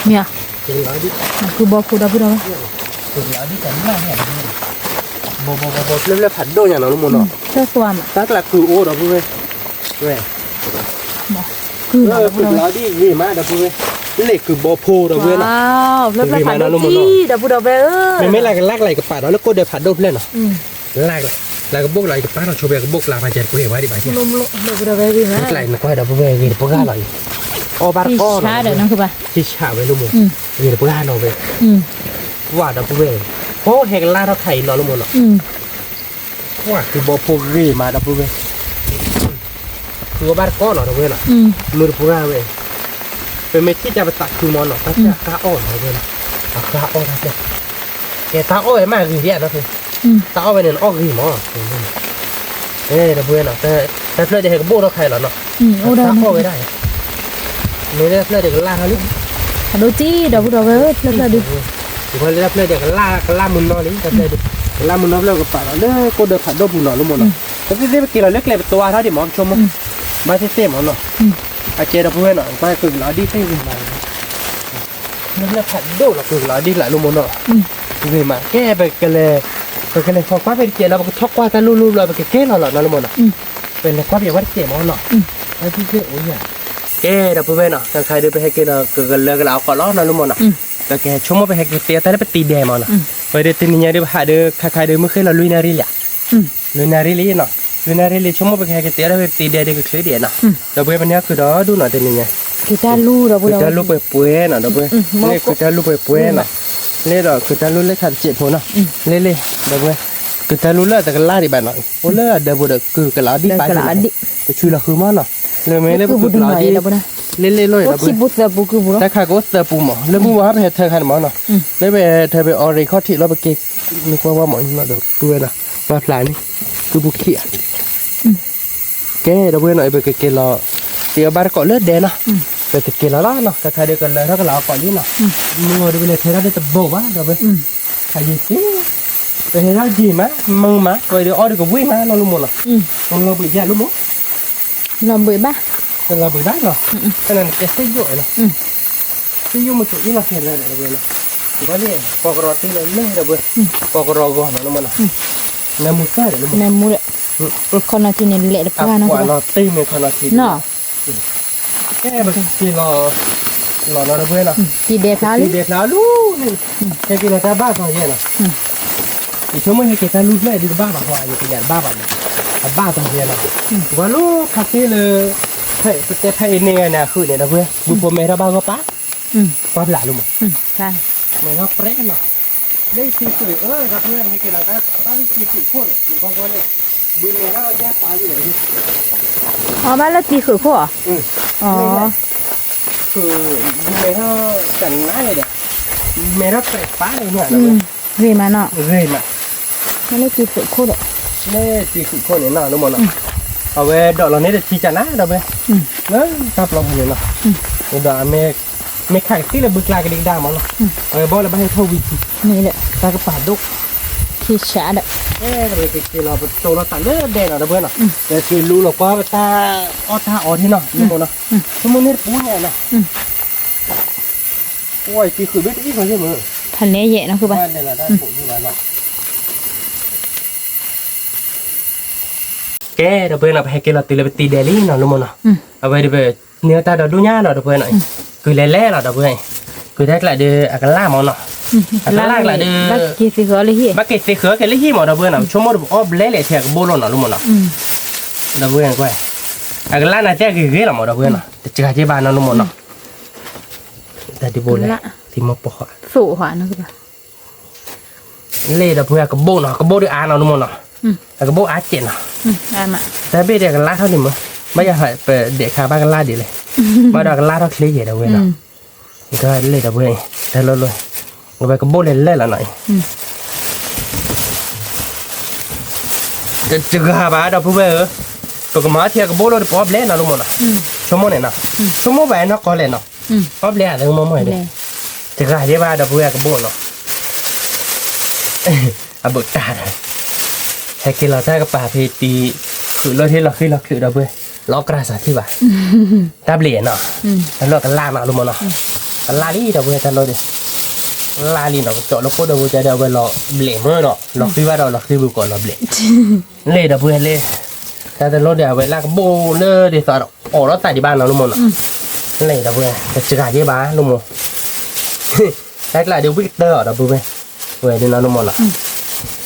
เนี่ย เป็นเราดิ คือบอพูดเราพูดเรา เป็นเราดิกันมากเนี่ยบเริ่มผัดโดนอย่างเราลูกหมดเนาะ เสื้อสวมอ่ะ ตักละคือโอ้เราเพื่อนเว้ย คือ คือเราดิรีมาเราเพื่อนเล็กคือบอโพเราเพื่อน ว้าวเริ่มผ่าโดจี้เราพูดเราไปไม่ลากกันลากไหลกับป่าเราแล้วก็เดินผัดโดนเพื่อนเนาะลากกับบุกไหลกับป่าเราโชว์แบบกับบุกลามาเจ็ดกูเห็นไว้ดิบ่ายเที่ย ลมเราพูดเราไปดีไหม ไหลมันก็ให้เราเพื่อนกินพวกข้าไหลอบาร์ก้อน ช้าเดี๋ยวนั่นคือป่ะ ที่ฉาไว้ลูกหมูกินพวกข้าเราไปว่าเราเพื่อนเพราะเฮกล่าเราไข่เราลูกหมูเนาะว่าคือบอโพรีมาเราเพื่อนคือบาร์ก้อนเราเพื่อนเนาะมือพวกข้าเว้ยเป็นเม็ดที่จะไปตัดคือมอนเนาะก็จะข้าอ่อนเราเพื่อนข้าอ่อนทั้งเจ็ดแกตาอ้อยมากคือเดียนะคือตาอ้อยเนี่ยอ้อยคือหมอเราเพื่อนเนาะแต่เพื่อนจะเห็นกับโบ้เราไข่เราเนาะ โอ้ได้ ตาอ้อยได้ไม่ได้เพื่อนเด็กล่าเขาลิ โดจี้เราพูดเราไปแล้วดิ ถือว่าเพื่อนเด็กล่ามุนนอนลิแต่เพื่อนล่ามุนนอนเลิกกับป่าเราเลิกก็เดินผ่านโดบุนนอนลุ้มนเนาะแต่ที่เมื่อกี้เราเล็กเลยตัวเท่าที่หมอชมมาเต็มๆเนาะอาเจเราเพื่อนเนาะไปคือเราดีให้วิ่งมาเลิกผ่านโดเราคือเราดีหลายลุ้มเนาะวิ่งมาแก้ไปกันเลยพอคว้าเป็นเจเราไปช็อกคว้าแต่ลู่เราไปเก้เราหล่อลุ้มเนาะเป็นคว้าอย่างว่าเจ็บมั้งเนาะไอ้ที่เจ้โอ้ยแกเราเพื่อนเนาะแต่ใครได้ไปให้แกเราก็เลิกเราก็ล้อเราลุ้มเนาะแต่แกชมว่าไปให้แกเตี้ยแต่ได้ไปตีแดงมันเนาะไปได้ตีนี่ได้ไปหาเด้อใครเด้อเมื่อคืนเราลุยนาริลี่ลุยนาริลี่เนาะลุยนาริลี่ชมว่าไปให้แกเตี้ยได้ไปตีแดงได้ก็เคยเดียเนาะเราเพื่อนวันนี้คือเราดูหน่อยตีนี่ไง คือจะรู้เราพูด คือ เรา จะลุกไปป่วยเนาะเราเพื่อนนี่คือจะลุกไปป่วยเนาะนี่เราคือจะลุกเล็กขัดเจ็บหัวเนาะเล่เราเพื่อนคือจะลุกเลิกแต่ก็ล่าดีไปหน่อยโอ้เลิกเดี๋ยวบุตรคือกระลาดีไปแต่ช่วยเราคือมันเนาะเลยไม่เล่นคือกระลาดีเล่เลยเรา คิดบุษบุคือบุ แต่ข้าก็เสือปูหมอแล้วมึงว่าไปเธอขันหมอเนาะแล้วไปเธอไปออริคอที่เราไปเก็บนึกว่าหมอมาเดี๋ยวดูนะมาปลานี่คือบุกเขียแกเราเพื่อนหน่อยไปเก็บเราเดี๋ยวบ้านก็เลือดแดงเนาะไปเก็บเราเนาะแต่ใครเดียวกันเลยถ้าก็เราก่อนนี่เนาะมึงว่าดูไปเลยเธอได้จะโบว่าเราไปใครยิ่งจีไปเธอได้จีมั้ยมึงมั้ยไปเดี๋ยวออริก็วิ่งมาเราลุ้มหมดเนาะเราไปแย่ลุ้มหมด เราเบื่อบ้า เราไปได้เนาะขนาดแกซื้อเยอะเนาะซื้อเยอะมันสุดที่เราเห็นเลยเราเบื่อเนาะถือว่าเนี่ยปอกรอตีเลยไม่เราเบื่อปอกรอก่อนเนาะมันเนาะน้ำมุซ่าเดี๋ยว ในมูเลยคนนาทีนี่เละเด็ดผ้านะ กว่าเราตีมันคนละที เนาะ แค่บางทีเราเบื่อเนาะ ทีเด็ดผ้า ที เลย เด็ดแล้วลูกนี่แค่กินแต่บ้าตอนเย็นเนาะอีกชั่วโมงให้กินแต่ลูกแม่ดีบ้าแบบว่าอยู่กินแต่บ้าแบบนี้บ้าตอนเย็นเนาะว่าลูกคาเฟ่เลยเฮ้ยแต่ไทยเนี่ยนะคือเนี่ยนะเพื่อนบุปผาเมราบ้าก็ป้าป้าหลานลูกมั้ง ใช่ ไม่รับเปรี้ยเนาะได้ซีสุยกับเพื่อนให้กินแล้วแต่ตอนนี้ซีสุยโคตรเหมือนกันเลยบุญเมราแยกตายอยู่เลย อ๋อบ้านละตีคือพวกอ๋อ คือบุญเมราจันน้าเลยเด็กเมราเปรี้ยป้าเลยเนี่ยนะ เรียมาเนาะ เรื่อยมา ไม่ได้ตีคือโคตร ได้ซีสุยโคตรเนี่ยนะลูกมั้งเนาะเอาไว้ดอกเราเนี่ยจะทีจันนะเราไปเนาะครับเราเห็นเนาะดอกไม่ขายที่เลยบึกลายกันดีด้ามั้งเนาะเอาไว้บอกเราไปให้เท่าวิธี นี่แหละ ตากระป๋าดุก ขี้ช้าเด้อ เราไปกินเราไปโตเราตัดเลือดแดงเราเพื่อนเนาะแต่คือรู้หรอกว่าตาอ้อที่เนาะนี่มั้งเนาะสมมุติเนี่ยปูเนี่ยเนาะโอ้ยที่คือไม่ได้เขาใช่ไหม ทันเนี้ยเยะนะคือบ้า บ้านเนี่ยเราได้ปูที่บ้านเนาะ แกเดี๋ยวเพื่อนเอาไปให้แกเราตีเลยไปตีเดลี่เนาะรู้มั้งเนาะเอาไปเดี๋ยวไปเนื้อตาเดี๋ยวดูย่าเนาะเดี๋ยวเพื่อนหน่อยคือเล่ๆเนาะเดี๋ยวเพื่อนคือได้กระเดืออากาศล่ามเนาะอากาศล่ากระเดือ บักกี่สิเขาเลยเฮีย บักเก็ตเสือแกเลยหิมเนาะเพื่อนเนาะชั่วโมงอ้อเล่ๆเถียกโบโลเนาะรู้มั้งเนาะเดี๋ยวเพื่อนก็อากาศล่าน่าจะเกลือเนาะเดี๋ยวเพื่อนเนาะจะจ่ายที่บ้านเนาะรู้มั้งเนาะแต่ที่โบเลยที่มาปอก สูหัวนะคือแบบ เล่เดี๋ยวเพื่อนกับโบเนาะกับโบด้วยอาเนาะรู้มั้งเนาะกับโบอาเจ็ดเนาะ ได้มา แต่เบี้ยเด็กกันล่าเท่านี้มั้งไม่อยากให้เปิดเด็กข้าบ้านกันล่าดีเลยมาดอกกันล่าเท่าเคลียร์เดี๋ยวเว้ยเนาะก็เล่เดี๋ยวเว้ยแต่ลดเลยเอาไปกับโบเล่นเล่นละหน่อยจะกระบะเดี๋ยวพูดไปตัวกระมาเทียกับโบเราได้ป๊อปเล่นนะลูกมั้งนะชั่วโมงเนี่ยนะชั่วโมงแบบนั้นก็เล่นเนาะป๊อปเล่นอะไรมั่วๆเลยจะกระเทียบเดี๋ยวพูดกับโบเนาะอ่ะบุตรตาเลยให้กินเราได้กับป่าพีตีคือเราที่เราคือเราคือเราเว้ยล้อกระสาที่บ่าตาเปลี่ยนเนาะแล้วเรากันล่ามาลูกมั้งเนาะกันล่าลี่เดี๋ยวเว้ยแต่เราดิลาลีเนาะเจาะแล้วก็เดี๋ยวจะเดี๋ยวไปรอเบลเมอร์เนาะเราคิดว่าเราคิดบุกก่อนเราเบลเล่เดี๋ยวเพื่อนเล่แต่รถเดี๋ยวไปลากโบเล่เดี๋ยวสอดออกรถใส่ที่บ้านเราลูกมั้งเนาะเล่เดี๋ยวเพื่อนจะจ่ายเยอะบ้าลูกมั้งแรกๆเดี๋ยววิกเตอร์เดี๋ยวเพื่อนเพื่อนเดี๋ยวลูกมั้งเนาะ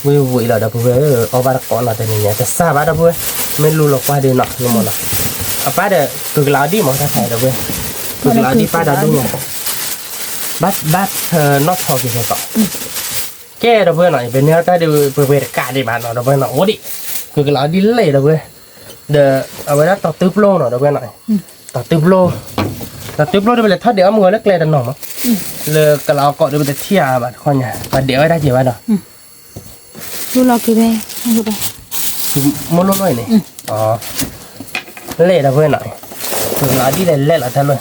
วิ่งเราเดี๋ยวเพื่อนเอาบ้านก่อนเราแต่เนี่ยจะทราบว่าเดี๋ยวเพื่อนไม่รู้หรอกว่าเดี๋ยวเนาะลูกมั้งเนาะเอาป้าเดี๋ยวคือกลาดีมั้งถ้าใส่เดี๋ยวเพื่อนคือกลาดีป้าเดี๋ยวดูเนาะบัดnot talking ต่อแกเราเพื่อนหน่อยเป็นเนื้อแต่เดี๋ยวเพื่อนกาดีบ้านเราเพื่อนหน่อยโอ้ดิคือกลาดีเลยเราเพื่อนเดี๋ยวเอาไว้แล้วต่อตึ๊บโลหน่อยเราเพื่อนหน่อยต่อตึ๊บโลเดี๋ยวไปเลยถ้าเดี๋ยวมือเล็กเลยดันหน่อมั้งเลยกลาเกาะเดี๋ยวไปเที่ยวบ้านคนเนี่ยบ้านเดี๋ยวไว้ได้เจี๋ยวเนาะ ดูรอกี่ใบดูไป มันลดหน่อยนี่อ๋อเล่เราเพื่อนหน่อยคือกลาดีเลยเล่ละท่านเลย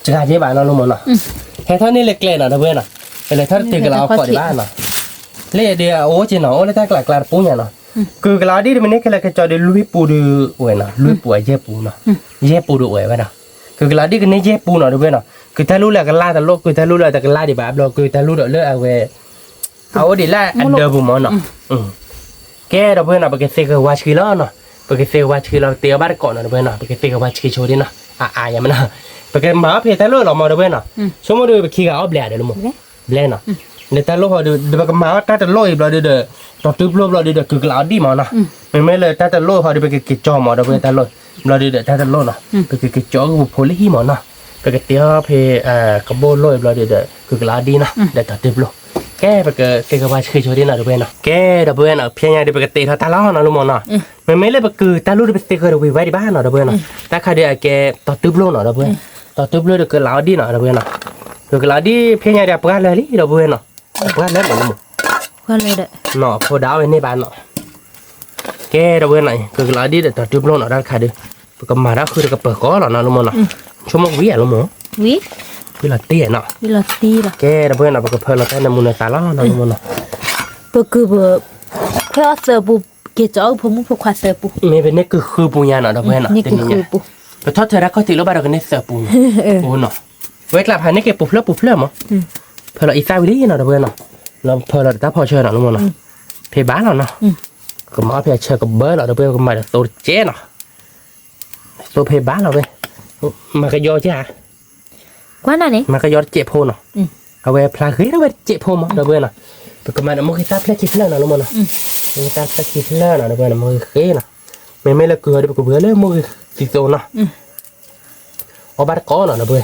จะกาเจี๋ยวบ้านเราลงมาเนาะแค่เท่านี้เล็กๆเนาะเพื่อนเนาะเป็นเลยถ้าตีกลาเกาะที่บ้านเนาะเล่เดี๋ยวโอ้จีเนาะโอ้เล่ถ้ากลาปูเนี่ยเนาะคือกลาดีมันนี่แค่เลยแค่จอเดี๋ยวลุยปูดูอวยเนาะลุยปูเย่ปูเนาะเย่ปูดูอวยไว้เนาะคือกลาดีก็นี่เย่ปูเนาะเพื่อนเนาะคือถ้ารู้แล้วก็ลาแต่โลกคือถ้ารู้แล้วแต่ก็ลาดีแบบเราคือถ้ารู้เดี๋ยวเลิกเอาไว้เอาดีละอันเดิมบุ๋มเนาะแกเราเพื่อนเนาะไปเกษตรวัชกิโลเนาะไปเกษตรวัชกิโลเตียบ้านก่อนเนาะเพื่อนเนาะไปเกษตรวัชกิโชดีเนาะอย่างมันเนาะไปเกษตรมาเพื่อแต่โลกเรามาเพื่อนเนาะชั่วโมงเดียวไปขี่กับเอาเบลเดี๋ยวรู้มั้ยเบลเนาะเดี๋ยวแต่โลกเดี๋ยวไปกับมาถ้าแต่โลกอีกเราเดี๋ยวต่อตึ๊บโลกเราเดี๋ยวคือกลาดีมาเนาะไม่เลยถ้าแต่โลกเขาเดี๋ยวไปกิจจอมาเดี๋ยวไปแต่โลกเราเดี๋ยวถ้าแต่โลกเนาะไปกิจจอกูโพลิฮีมาเนาะไปเกษตรเพื่อกระโบโลกเราเดี๋ยวคือกลาดีนะเดี๋ยวต่อตึ๊บโลกแกไปเกกับว่าเคยโชว์ดีนะดูเพื่อนเนาะแกดูเพื่อนเนาะเพียงอย่างเดียวไปเกษตรตาล้อเนาะรู้มั้งเนาะไม่เลยไปคือตาลูกไปเตะเคยดูไว้ที่บ้านเนาะดูเพื่อนเนาะแต่ใครเดี๋ยวแกต่อตึ๊บโลกเนาะดูเพื่อนต่อตึ๊บโลกเดี๋ยวคือลาวดีเนาะดูเพื่อนเนาะคือลาวดีเพียงอย่างเดียวปลาเลยดูเพื่อนเนาะปลาเลยหมดเลย ก็เลยเด้อ เนาะพอดาวในบ้านเนาะแกดูเพื่อนหน่อยคือลาวดีเดี๋ยวต่อตึ๊บโลกเนาะได้ใครเดี๋ยวก็มาแล้วคือก็เปิดก้อนเนาะรู้มั้งเนาะชั่วโมงวิ่งรู้มั้ง วิ เวลาเตี้ยเนาะ วิลาตีล่ะ แกดูเพื่อนเนาะก็เพิ่มเราแต่ในมูลตาล้อเนาะรู้มั้งเนาะ ปคือเบอเพื่อเสิร์ฟเกจเอาผมพวกควาเสิร์ฟ ไม่เป็นนี่คือปุญญาเนาะดูเพื่อนเนาะ นี่คือปู ไปทอดเธอรักเขาติดแล้วบ้านเราก็เนี่ยเสือปูปูเนาะเวกลับหานี่เก็บปูเพลิมมั้งเพลิมอีสานวิลลี่เนาะดูเพื่อนเนาะเราเพลิมแต่พอเชิญเนาะรู้มั้งเนาะเพย์บ้านเนาะก็มาเพย์เชิญกับเบอร์เราดูเพื่อนก็มาจากโซเจเนาะโซเพย์บ้านเราเว้ยมันก็ย่อจ้า กว่านั่นนี่ มันก็ยอดเจ็บโพเนาะเอาไว้พลาเฮ้ยเอาไว้เจ็บโพมั้งเดี๋ยวเบื่อเนาะประมาณมือตาเพลคิดเล่นเนาะรู้มั้งเนาะมือตาเพลคิดเล่นเนาะเดี๋ยวเบื่อเนาะมือเฮ้ยเนาะไม่ละเกลือเดี๋ยวก็เบื่อเลยมือติดโซเนาะเอาบัตรก้อนเนาะเดี๋ยวเบื่อ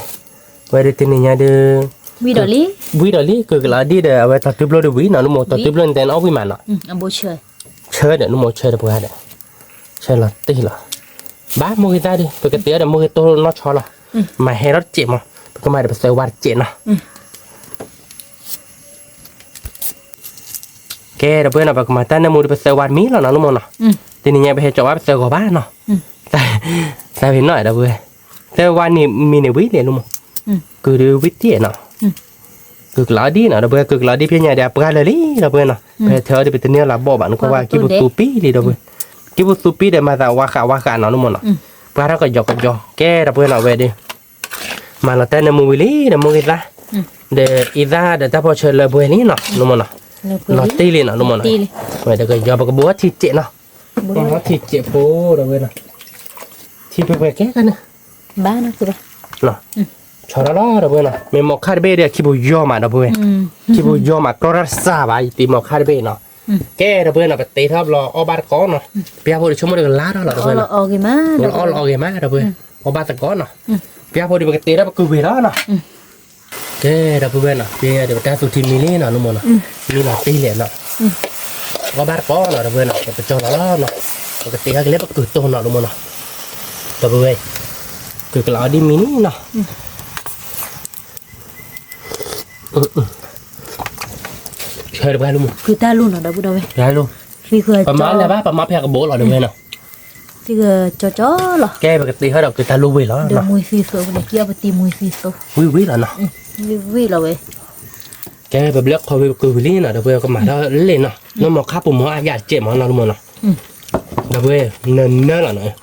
ไว้เดี๋ยวทีนี้เดี๋ยว วิดอลี่ คือกลาดีเดี๋ยวเอาไว้ตัดทิปโลเดี๋ยววิ่งเนาะรู้มั้งตัดทิปโลแต่เอาวิ่งมาเนาะ อันโบเชย เชิดเดี๋ยวรู้มั้งเชิดเดี๋ยวเบื่อเดี๋ยวเชิดละตีละบ้ามือตาดิปกติเดี๋ยวมือโตน็อตช็อตละมาให้รถเจ็บมั้งก็มาเดี๋ยวไปเซอร์วัดเจ็บเนาะแกเดี๋ยวเพื่อนเอาไปมาแต่ในมูดไปเซอร์วัดมีแล้วนะรู้มั้งเนาะทีนี้ไปเห็นจอว่าไปเซอร์กับบ้านเนาะแต่เห็นหน่อยเดี๋ยวเพื่อนแต่วันนี้มีในวิทย์เลยรู้มั้งคือดูวิทย์เนาะคือกลาดีเนาะเดี๋ยวเพื่อนคือกลาดีเพียงอย่างเดียวปลาเลยเดี๋ยวเพื่อนเนาะไปเธอเดี๋ยวไปเที่ยวลาบ่อบ้านก็ว่ากิบุตูปีเลยเดี๋ยวเพื่อนกิบุตูปีเดี๋ยวมาจากว่าขาเนาะรู้มั้งเนาะปลาเราก็ยกแกเดี๋ยวเพื่อนเอาไว้ดิมาแล้วแต่ในมูวิลี่ในมูวิละเดี๋ยวอีด้าเดี๋ยวถ้าพอเชิญเลยบุญนี้เนาะรู้มั้งเนาะ ลอตตีเลยนะรู้มั้ยนะเดี๋ยวก็ยอมกับบัวที่เจเนาะ nó thịt chè phố đâu bên nào thịt về cái này ba nó cứ ba nè cho đó đâu bên nào mình một khai bê đây khi bùi do mà đâu bên khi bùi do mà có rất xa vậy thì một khai bê nó cái đâu bên nào phải tê tháp lo ở ba có nó bây giờ chúng mới được lá đó là đâu bên nào cái má ở cái má đâu bên ở ba có nó bây giờ đi tê đó cứ về đó nó cái đâu bên nào bây giờ để ta tụt thì mì nó luôn mà mì là tê liền nó có ba có nó đâu bên nào phải cho nó cái tê cái lép cứ to nó luôn mà đâu bên cứ cái lọ đi mini nó chơi được bao luôn cứ ta luôn ở đâu đâu vậy chơi luôn khi khơi bà má là bác bà má phải cái bố là được bên nào thì cho chó rồi cái cái tì hết đầu cứ ta luôn về đó được mùi phi sô để kia bà tìm mùi phi sô quý là nó quý là vậy cái bà biết thôi cứ về lý nào được về cái mặt đó lên nó mà khắp một ai giả chết mà nó luôn mà được về nên là này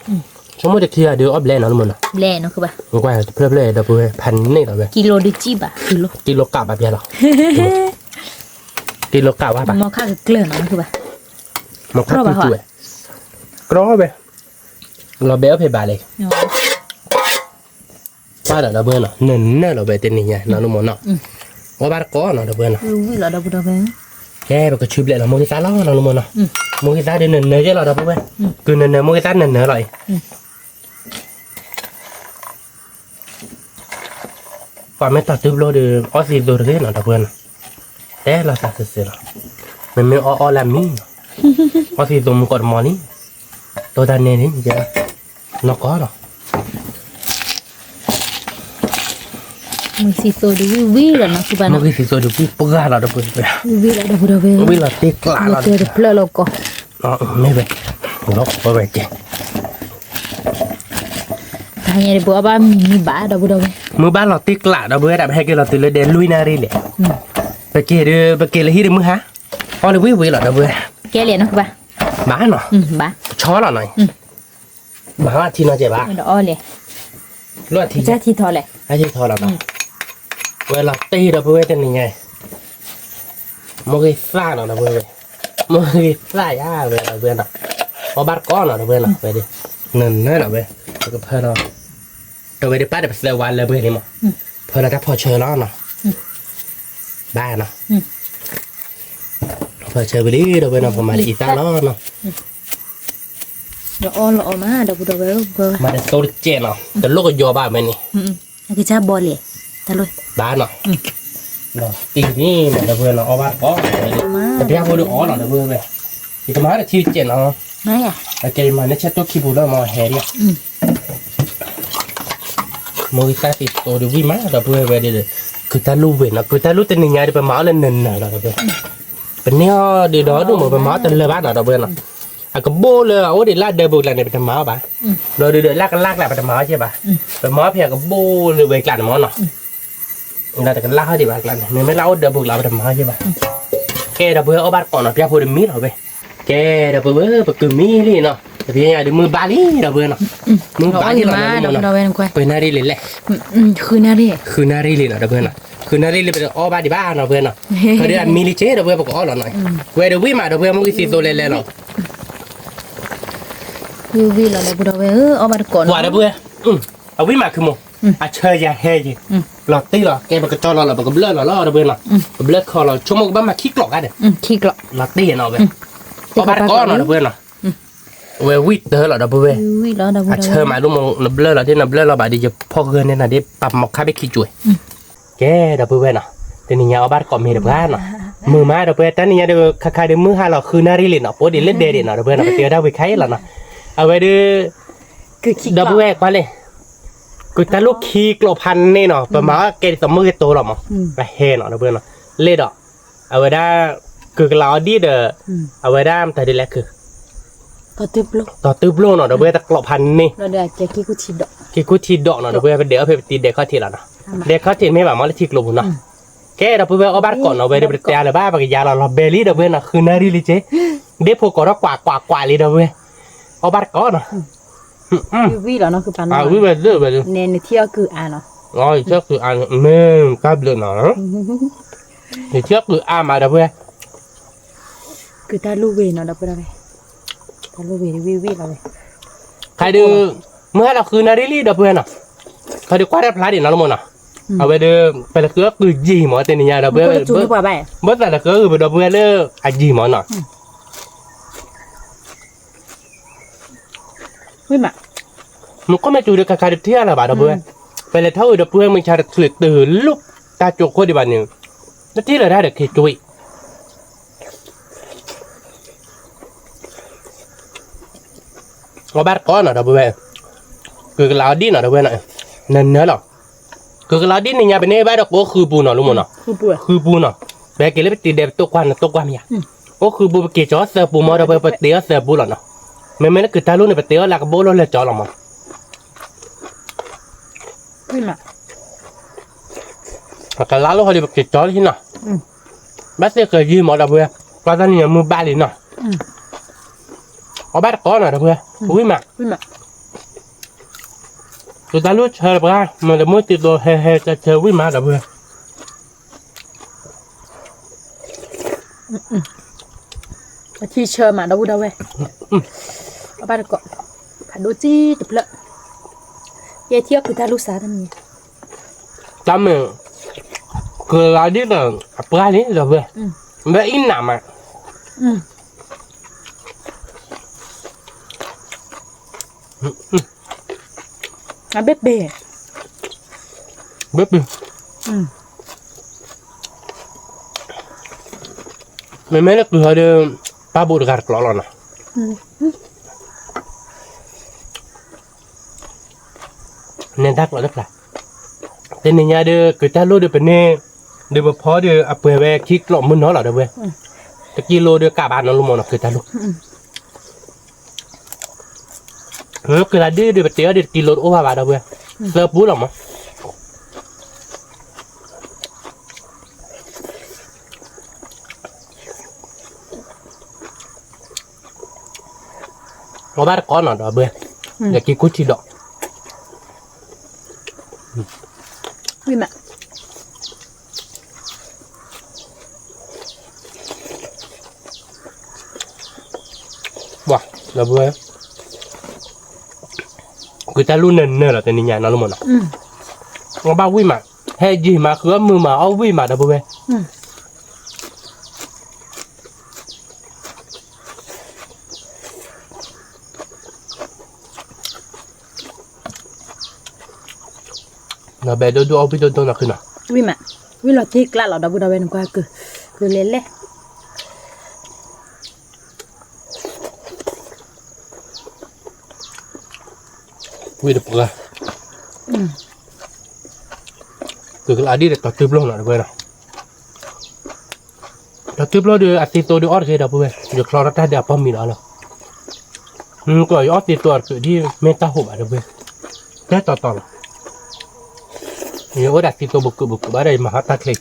chúng mới được kia đưa ốp lên nó luôn mà lẹ nó cứ bà quay phơi lên được vềพันnày rồi kilo đi chi bà kilo cả bà biết rồi kilo cả bà mò khác cái clear nó cứ bà một khắp tuổi có vềเราเบลเพย์บาเลยป้าเดี๋ยวเราเบื่อเนาะเนื้อเราเบลเต็นนี่ไงเราลูกหมอนเนาะว่าบ้านก็เนาะเราเบื่อเนาะวิเราดับเบิ้งแกเราก็ชิบเลยเราโมกิตาล้อเราลูกหมอนเนาะโมกิตาเดินเนื้อเยอะเราดับเบิ้งคือเนื้อโมกิตาเนื้อเลยก่อนไม่ตัดตึบโลเดือออสิโดเรเนาะดับเบิ้งแต่เราตัดเสร็จแล้วมันไม่ออลามีออสิโดมันกดมอนี่ตัวด้านนี้นี่เจ้าnó có rồi มือสีโซดูวิแล้วนะคือบ้าน nó cái gì rồi được cái bữa là được rồi วิแล้วดับเบิ้ง biết là tiếc lạ là เจอเปลือกโลกก็ nó mấy vậy nó có vậy chứ ทางยังได้บอกว่ามีบ้าดับเบิ้ง mưa bán là tiếc lạ đó bữa đã hay cái là từ lên đến lui na đi lẹ bây kia là hít được mưa hả có là quý vị là đó bữa แกเรียนนะคือบ้า bán nó บ้า chó là này bán thì nó chạy bán ดอเลย luôn thì จะที่ทอเลย ai thì thôi là nó vậy là tê đó bữa tên này ngay một cái xa nào đó bữa một cái xa à về là bữa nào có bắt có nào đó bữa nào về đi nên nói là về cái phơi nó rồi về đi bắt được sờ vào là bữa này mà phơi là cái phơi chơi nó nào ba nào phơi chơi về đi rồi bữa nào mà đi ta nó nào เดี๋ยวอ้อละออมาดับเบิ้ง mà để tôi chơi nàoแต่ลูกก็โยบ้ามันนี่ แล้วก็จะบอลเลยตะลุย บ้าเนาะเนาะตีนี่เนี่ยเดี๋ยวเพื่อนเราเอาบ้านก็แต่พี่เขาดูอ๋อเนาะเดี๋ยวเพื่อนไปที่ทำไมแต่ที่เจ็ดเนาะ ไม่อ่ะ โอเคมาเนี่ยเช็ดตัวคีย์บอร์ดแล้วมาแฮร์รี่มองตาติดตัวดูวิมาเดี๋ยวเพื่อนไปเดี๋ยวคือตาลูเวนนะคือตาลูเป็นยังไงเดี๋ยวไปหมาเล่นเนินเนาะเดี๋ยวเพื่อนเป็นเนี่ยเดี๋ยวดูเหมือนไปหมาเต้นเลยบ้านเนาะเดี๋ยวเพื่อนเนาะอ่ะก็โบเลยโอ้เดี๋ยวลากเดินบุกหลังเนี่ยไปทำหมาป่ะเดี๋ยวลากแหละไปทำหมาใช่ป่ะไปหมาเพียก็โบเลยไปกลั่นหมาเนาะเราแต่กันลากให้ดีป่ะกลั่นเนี่ยไม่เล่าเดินบุกเราไปทำหมาใช่ป่ะแกเดี๋ยวเพื่อนเอาบ้านก่อนเนาะพี่พูดถึงมีดเอาไปแกเดี๋ยวเพื่อนไปกึ่งมีดนี่เนาะแต่พี่ยังเดี๋ยวมือบาลีเดี๋ยวเพื่อนเนาะมือบาลี มาดับเบิ้งควาย เป็นนารีเลยแหละ คือนารี คือนารีเลยเนาะเดี๋ยวเพื่อนเนาะคือนารีเลยเป็นอ้อบ้านดีบ้านเนาะเพื่อนเนาะเขาเรียกมิลิเช่เดี๋ยวเพื่อนบอกอ้อหน่อยเว้ยเดี๋ยววิ่งมาเดี๋ยวเพื่อนมึงก็ซีโซเล่ๆเนาะวิแล้วดับเบิ้งเอามาก่อน ว่าเดี๋ยวเพื่อนเอาวิ่งมาคือโมอ่ะเชยยาเฮยหลอดตีหรอแกมันก็จอหลอดมันก็เบลอหลอดเดี๋ยวเพื่อนเนาะเบลอคอเราชั่วโมงบ้านมาขี้กรอกกันเดี๋ยว ขี้กรอก หลอดตีเนาะเพื่อนเอาบ้านก้อนเนาะเดี๋ยวเพื่อนเนาะเว้ยวิ่งเด้อหรอเดี๋ยวเพื่อน วิแล้วดับเบิ้ง เชยมาลูกมันเบลอหรอที่นั่นเบลอเราบาดดีจะพอเกินเนี่ยนะที่ปั๊มหมอกข้าไปขี้จุ๋ยแกเดี๋ยวเพื่อนเนาะแต่นี่ยาเอาบ้านก่อนมีเดี๋ยวเพื่อนเนาะมือมาเดี๋ยวเพื่อนแต่นี่ยาเดี๋ยวคล้ายๆเดี๋ยวมือหาเราคือนารีเลยเนาะโป๊ดเดี๋ยวเล่นเดย์เนาะเดี๋ยวเพื่อนเนาะไปเจอได้ไปใครล่ะเนาะเอาไว้ดูดับเบิลกว่าเลยกูตาลูกขี้กลบพันนี่เนาะประมาณเกณฑ์สมมือโตหรอมั้งไปเฮเนาะเดี๋ยวเพื่อนเนาะเล่ดอกเอาไว้ได้คือเราดีเด้อเอาไว้ได้แต่ดีแรกคือ ต่อตึบลูก ต่อตื้อโลเนาะเดี๋ยวเพื่อนตะกลบพันนี่ เราเดี๋ยวจะกี้กูชีดอก ขี้กูทีดอกเนาะเดี๋ยวเพื่อนเดี๋ยวเอาไปตีเด็กข้อทีละเนาะเด็กข้อทีไม่แบบมันเลยทีกลบเนาะแกเดี๋ยวเพื่อนเอาบ้านก่อนเอาไว้เดี๋ยวไปตีอะไรบ้างปากยาเราเบลลี่เดี๋ยวเพื่อนเนาะคือนารีลิเจเด็กพวกก็รักกว่าเลยเดี๋ยวเพื่อนเอาบ้านก่อนเนาะวิแล้วเนาะคือปัน วิเบลเบล เน้นเที่ยวคือเนาะ rồi trước từ ăn men cáp được nó thì trước từ ăn mà đâu vậy คือตาลูเวเนาะดับเบิ้ง ตาลูวีวีวีเราเลย ใครดูเมื่อเราคืนนาริลีเดเพื่อนอ่ะใครดูควาดพลาดดินเราหมดอ่ะเอาไปเดิมไปละเกือคือจีหมอเตนิยาเดเพื่อน จูดีกว่าไป เมื่อแต่ละเกือคือไปเดเพื่อนเลิกอาจีหมอหน่อย วิ่งมา มันก็ไม่จูดีกับใครเที่ยวละบาทเดเพื่อนไปเลยเท่าเดเพื่อนมึงชาติสุดตื่นลุกตาจุกคนดีบ้านหนึ่งแล้วที่เราได้เด็กเคจุยเราบ้านก้อนหน่อยเดเพื่อนคือเราดีหน่อยเดเพื่อนหน่อยนั่นเนื้อหรอคือเราดิ้นเนี่ยเป็นเนี่ยบ้านเราก็คือปูนหน่อยรู้มั้ยเนาะ คือป่วย คือปูนเนาะแบกเกลือไปตีเด็บตัวกวนตัวกวนเนี่ยก็คือปูเกจอเสือปูมอเราไปเตะเสือปูหล่ะเนาะไม่คือตาลุ่นไปเตะหลักโบโลเลยจอหรอมั้ง วิ่งมา แต่ล้าลูกเขาดีไปเกจอที่เนาะบ้านเสือเคยยืมหมอเราเพื่อก็ตอนนี้มือบ้านเลยเนาะเอาบ้านก้อนหน่อยเพื่อวิ่งมา วิ่งมา ตัวตาลุ่นเชิญไปมันจะมือติดตัวเฮจะเชิญวิ่งมาเพื่อ ที่เชิญมาดูดูเว้ยเอาไปก่อนผัดดูจี้จุบเลยเยี่ยเที่ยวคือตาลูกสาวทำไง จำเนี่ยคือเราดิ้นเนี่ยปลาเนี่ยเพื่อไม่อินหนามอ่ะ อ่ะเบ๊ะเบ๊ะ เบ๊บไม่ได้คือเขาเดิมป้าบูดการกลอลนะเนี่ยดักเราได้ปะแต่เนี่ยเด้อคือถ้ารู้เด้อเป็นเนี่ยเดี๋ยวพอเดี๋ยวเอาไปแวะคิดกล่อมมือน้อหรอเด้อเว้ยตะกี้โลเดี๋ยวกาบานน้องลุงมอนคือถ้ารู้คือละเดี๋ยวไปเตี้ยเดี๋ยวกิโลโอ้ว่าบาทเด้อเว้ยเลิกบูหรอมั้งเราบ้านก้อนหน่อยเด้อเว้ยอยากกินกุ้ยชีดอกวิ่งมา ว้าแล้วเว้ยคือจะรู้เนินๆหรอแต่นี่ยังน้องลุงมอนเราบ้าวิ่งมาให้ยีมาคือมือมาเอาวิ่งมาเด้อเว้ยเราแบบดูเอาไปดูนะคือนะ วิ่งมาวิ่งหลอดที่กล้าหลอดดูดูเว้ยนึกว่าคือเล่นเลย วิ่งเดือบละคือเราดีเด็ดตัดตึบลงหน่อยเว้ยนะตัดตึบลงเดี๋ยวอัดติดตัวเดี๋ยวออดเลยเด้อเว้ยเดี๋ยวคลอร์ได้เดี๋ยวป้อมมีแล้วเนาะก็ออดติดตัวคือที่เมตาหุบอ่ะเด้อเว้ยแค่ต่อเนี่ยว่าดัดติดตัวบุกบ้าได้มาหาตาเคล็ด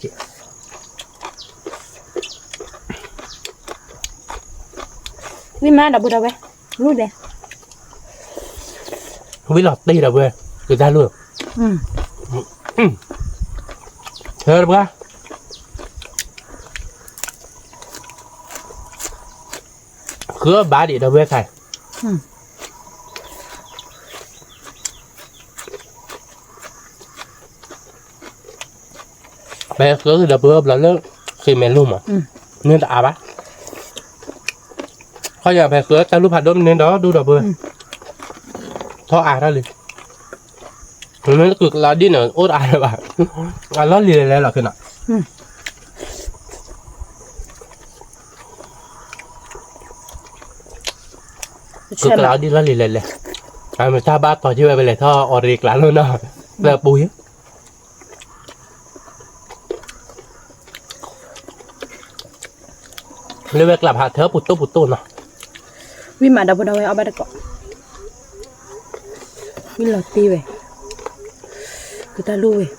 วิ่งมาดูดูเว้ยรู้เลย วิ่งหลอดตีเด้อเว้ยคือได้รู้เฮ้ยปะคือบาดีเด้อเว้ยใครไปคือเด้อเว้ยแล้วเลิกคือเมลุ่มอ่ะเนื้อตาปะเขาอยากไปคือแต่รูปผัดด้วยเนื้อดอดูเด้อเว้ยท่ออาได้เลยมันก็คือเราดิ้นเนอะโอ๊ตอาเลยป่ะเราเรียนแล้วหรอคือน่ะคือเราดิ้นเราเรียนเลยไม่ถ้าบ้าต่อที่ไปเลยท่อออริกแล้วเนาะแบบปุ๋ยเรียกกลับหาเธอปุตโต้เนาะ วิ่งมาดูดูเว้ยเอาไปก่อนวิ่งหลอดตีเว้ยคือตาลูเว้ย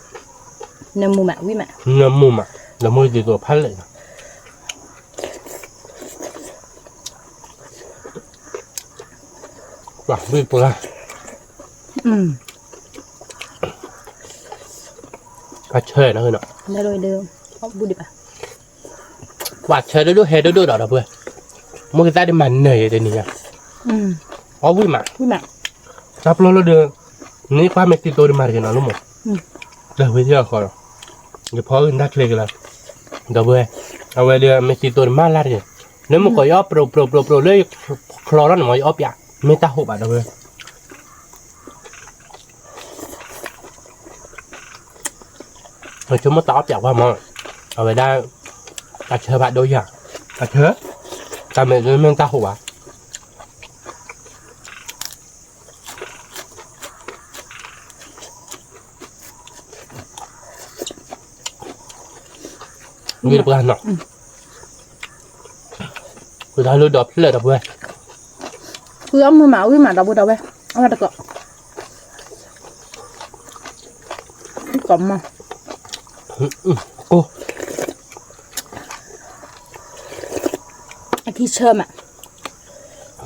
น้ำมูมาวิ่งมา น้ำมูมาน้ำมูดีตัวพันเลยว่ะวิ่งปุ๊บก็เชยนะคือเนาะ ได้เลยเดิมเอาบุดิป่ะ ว่าเชยด้วยเฮด้วยดอกเพื่อนมันก็ได้มันเหนื่อยแต่นี่ อ๋อวิ่งมา วิ่งมา จับเราเดินนี่ความไม่ติดตัวดีมากเลยนะลูกหมดเดี๋ยวไปเที่ยวก่อนเดี๋ยวพออื่นได้เลยกันแล้วเดี๋ยวไปเอาไว้เดี๋ยวไม่ติดตัวมากเลยnếu mà có gió pro lấy clo đó là mọi ốp dạ mấy ta hộp bạn đâu rồi chúng nó tóm dạ qua mà ở đây đã ta chơi bạn đôi dạ ta chơi ta mình ta hộp bạn nghĩ được ăn nào người ta lừa đập lừa đập về คือเอามือหมาวิ่งมาดับดับไปเอามาตะกะกล่อมมาโอ้ไอ้ที่เชื่อมอ่ะ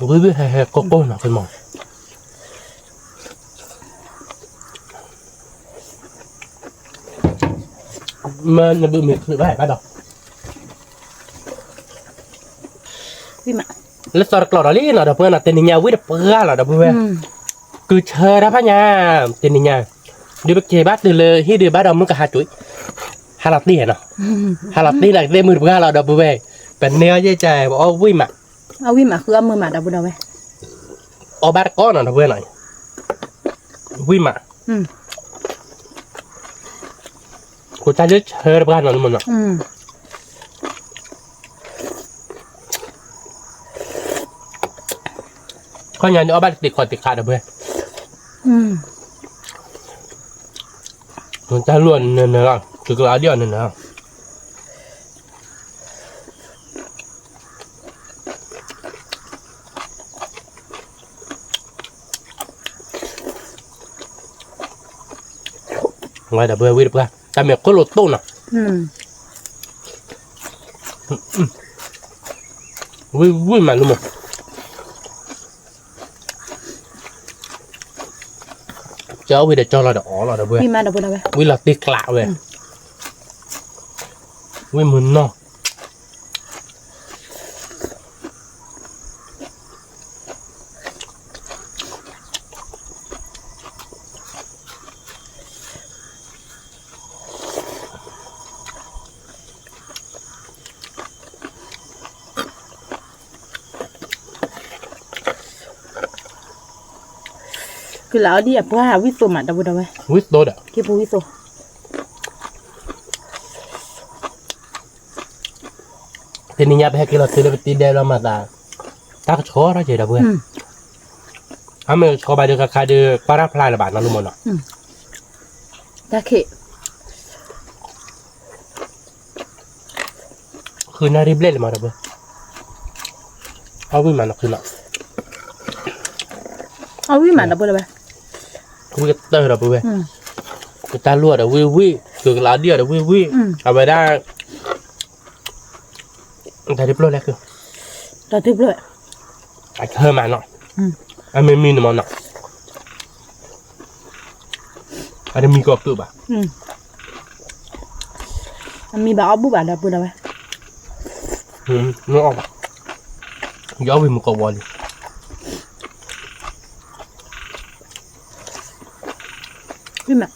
วิ่งแห่โก้หน่อยเป็นหมอมันจะบึ้มมีคือไม่ได้ดอกวิ่งมาแล้วตอนกลอดเราเล่นเราเพื่อนเราเต้นนิยาวิ่งเพื่อเราเพื่อนคือเชิญนะพ่อเนี่ยเต้นนิยาดูไปเก็บบ้านตื่นเลยที่ดูบ้านเรามึงก็หาจุ้ยหาลับตีเนาะหาลับตีหลักเต้นมือเพื่อเราเพื่อนเป็นเนื้อใจใจบอกว่าวิ่งมาเอาวิ่งมาคือเอามือมาดับดับไปเอาบ้านก้อนเราเพื่อนหน่อยวิ่งมากูจะเลือกเชิญบ้านเราทุกคนเนาะข้อยันเอาบ้านติดคอติดขาดเพื่อนมันจะล้วนเนื้อคือกระเดียวเนื้อไงแต่เพื่อนวิ่งเพื่อนแต่เมื่อก็หลุดตู้น่ะวิ่งมาลุงเจ้าวิเดจอเราเดอ๋อเราเดเว้ย วิ่งมาดับดับไปวิ่งหลักตีกละเว้ยวิ่งมึนเนาะคือแล้วดิเพราะว่าวิโซมาดับดับไปวิโซดะกี่ปูวิโซทีนี้เนี่ยไปให้กินเราซื้อเลยไปตีเดลมาตาตากช็อเราเจอดับเว้ยถ้าไม่ช็อไปเดือกใครเดือปลาราพลายระบาดนั่นรู้มั้งเนาะตาเขคือนาริบเล่เลยมาดับเว้ยเอาวิ่งมาหนักขึ้นละเอาวิ่งมาดับดับไปวิ่งเตอร์ดับเว้ยกูตาลวดอะวิ่งคือลาเดียดวิ่งเอาไปได้แต่ที่ปลุกแรกคือแต่ที่ปลุกไอ้เธอมาหน่อยไอ้ไม่มีหนึ่งมันหน่อยไอ้มีกรอบตัวป่ะมีแบบเอาบุบแบบดับดับไปนึกออกป่ะย้อนไปมุกวอลวิ่งมา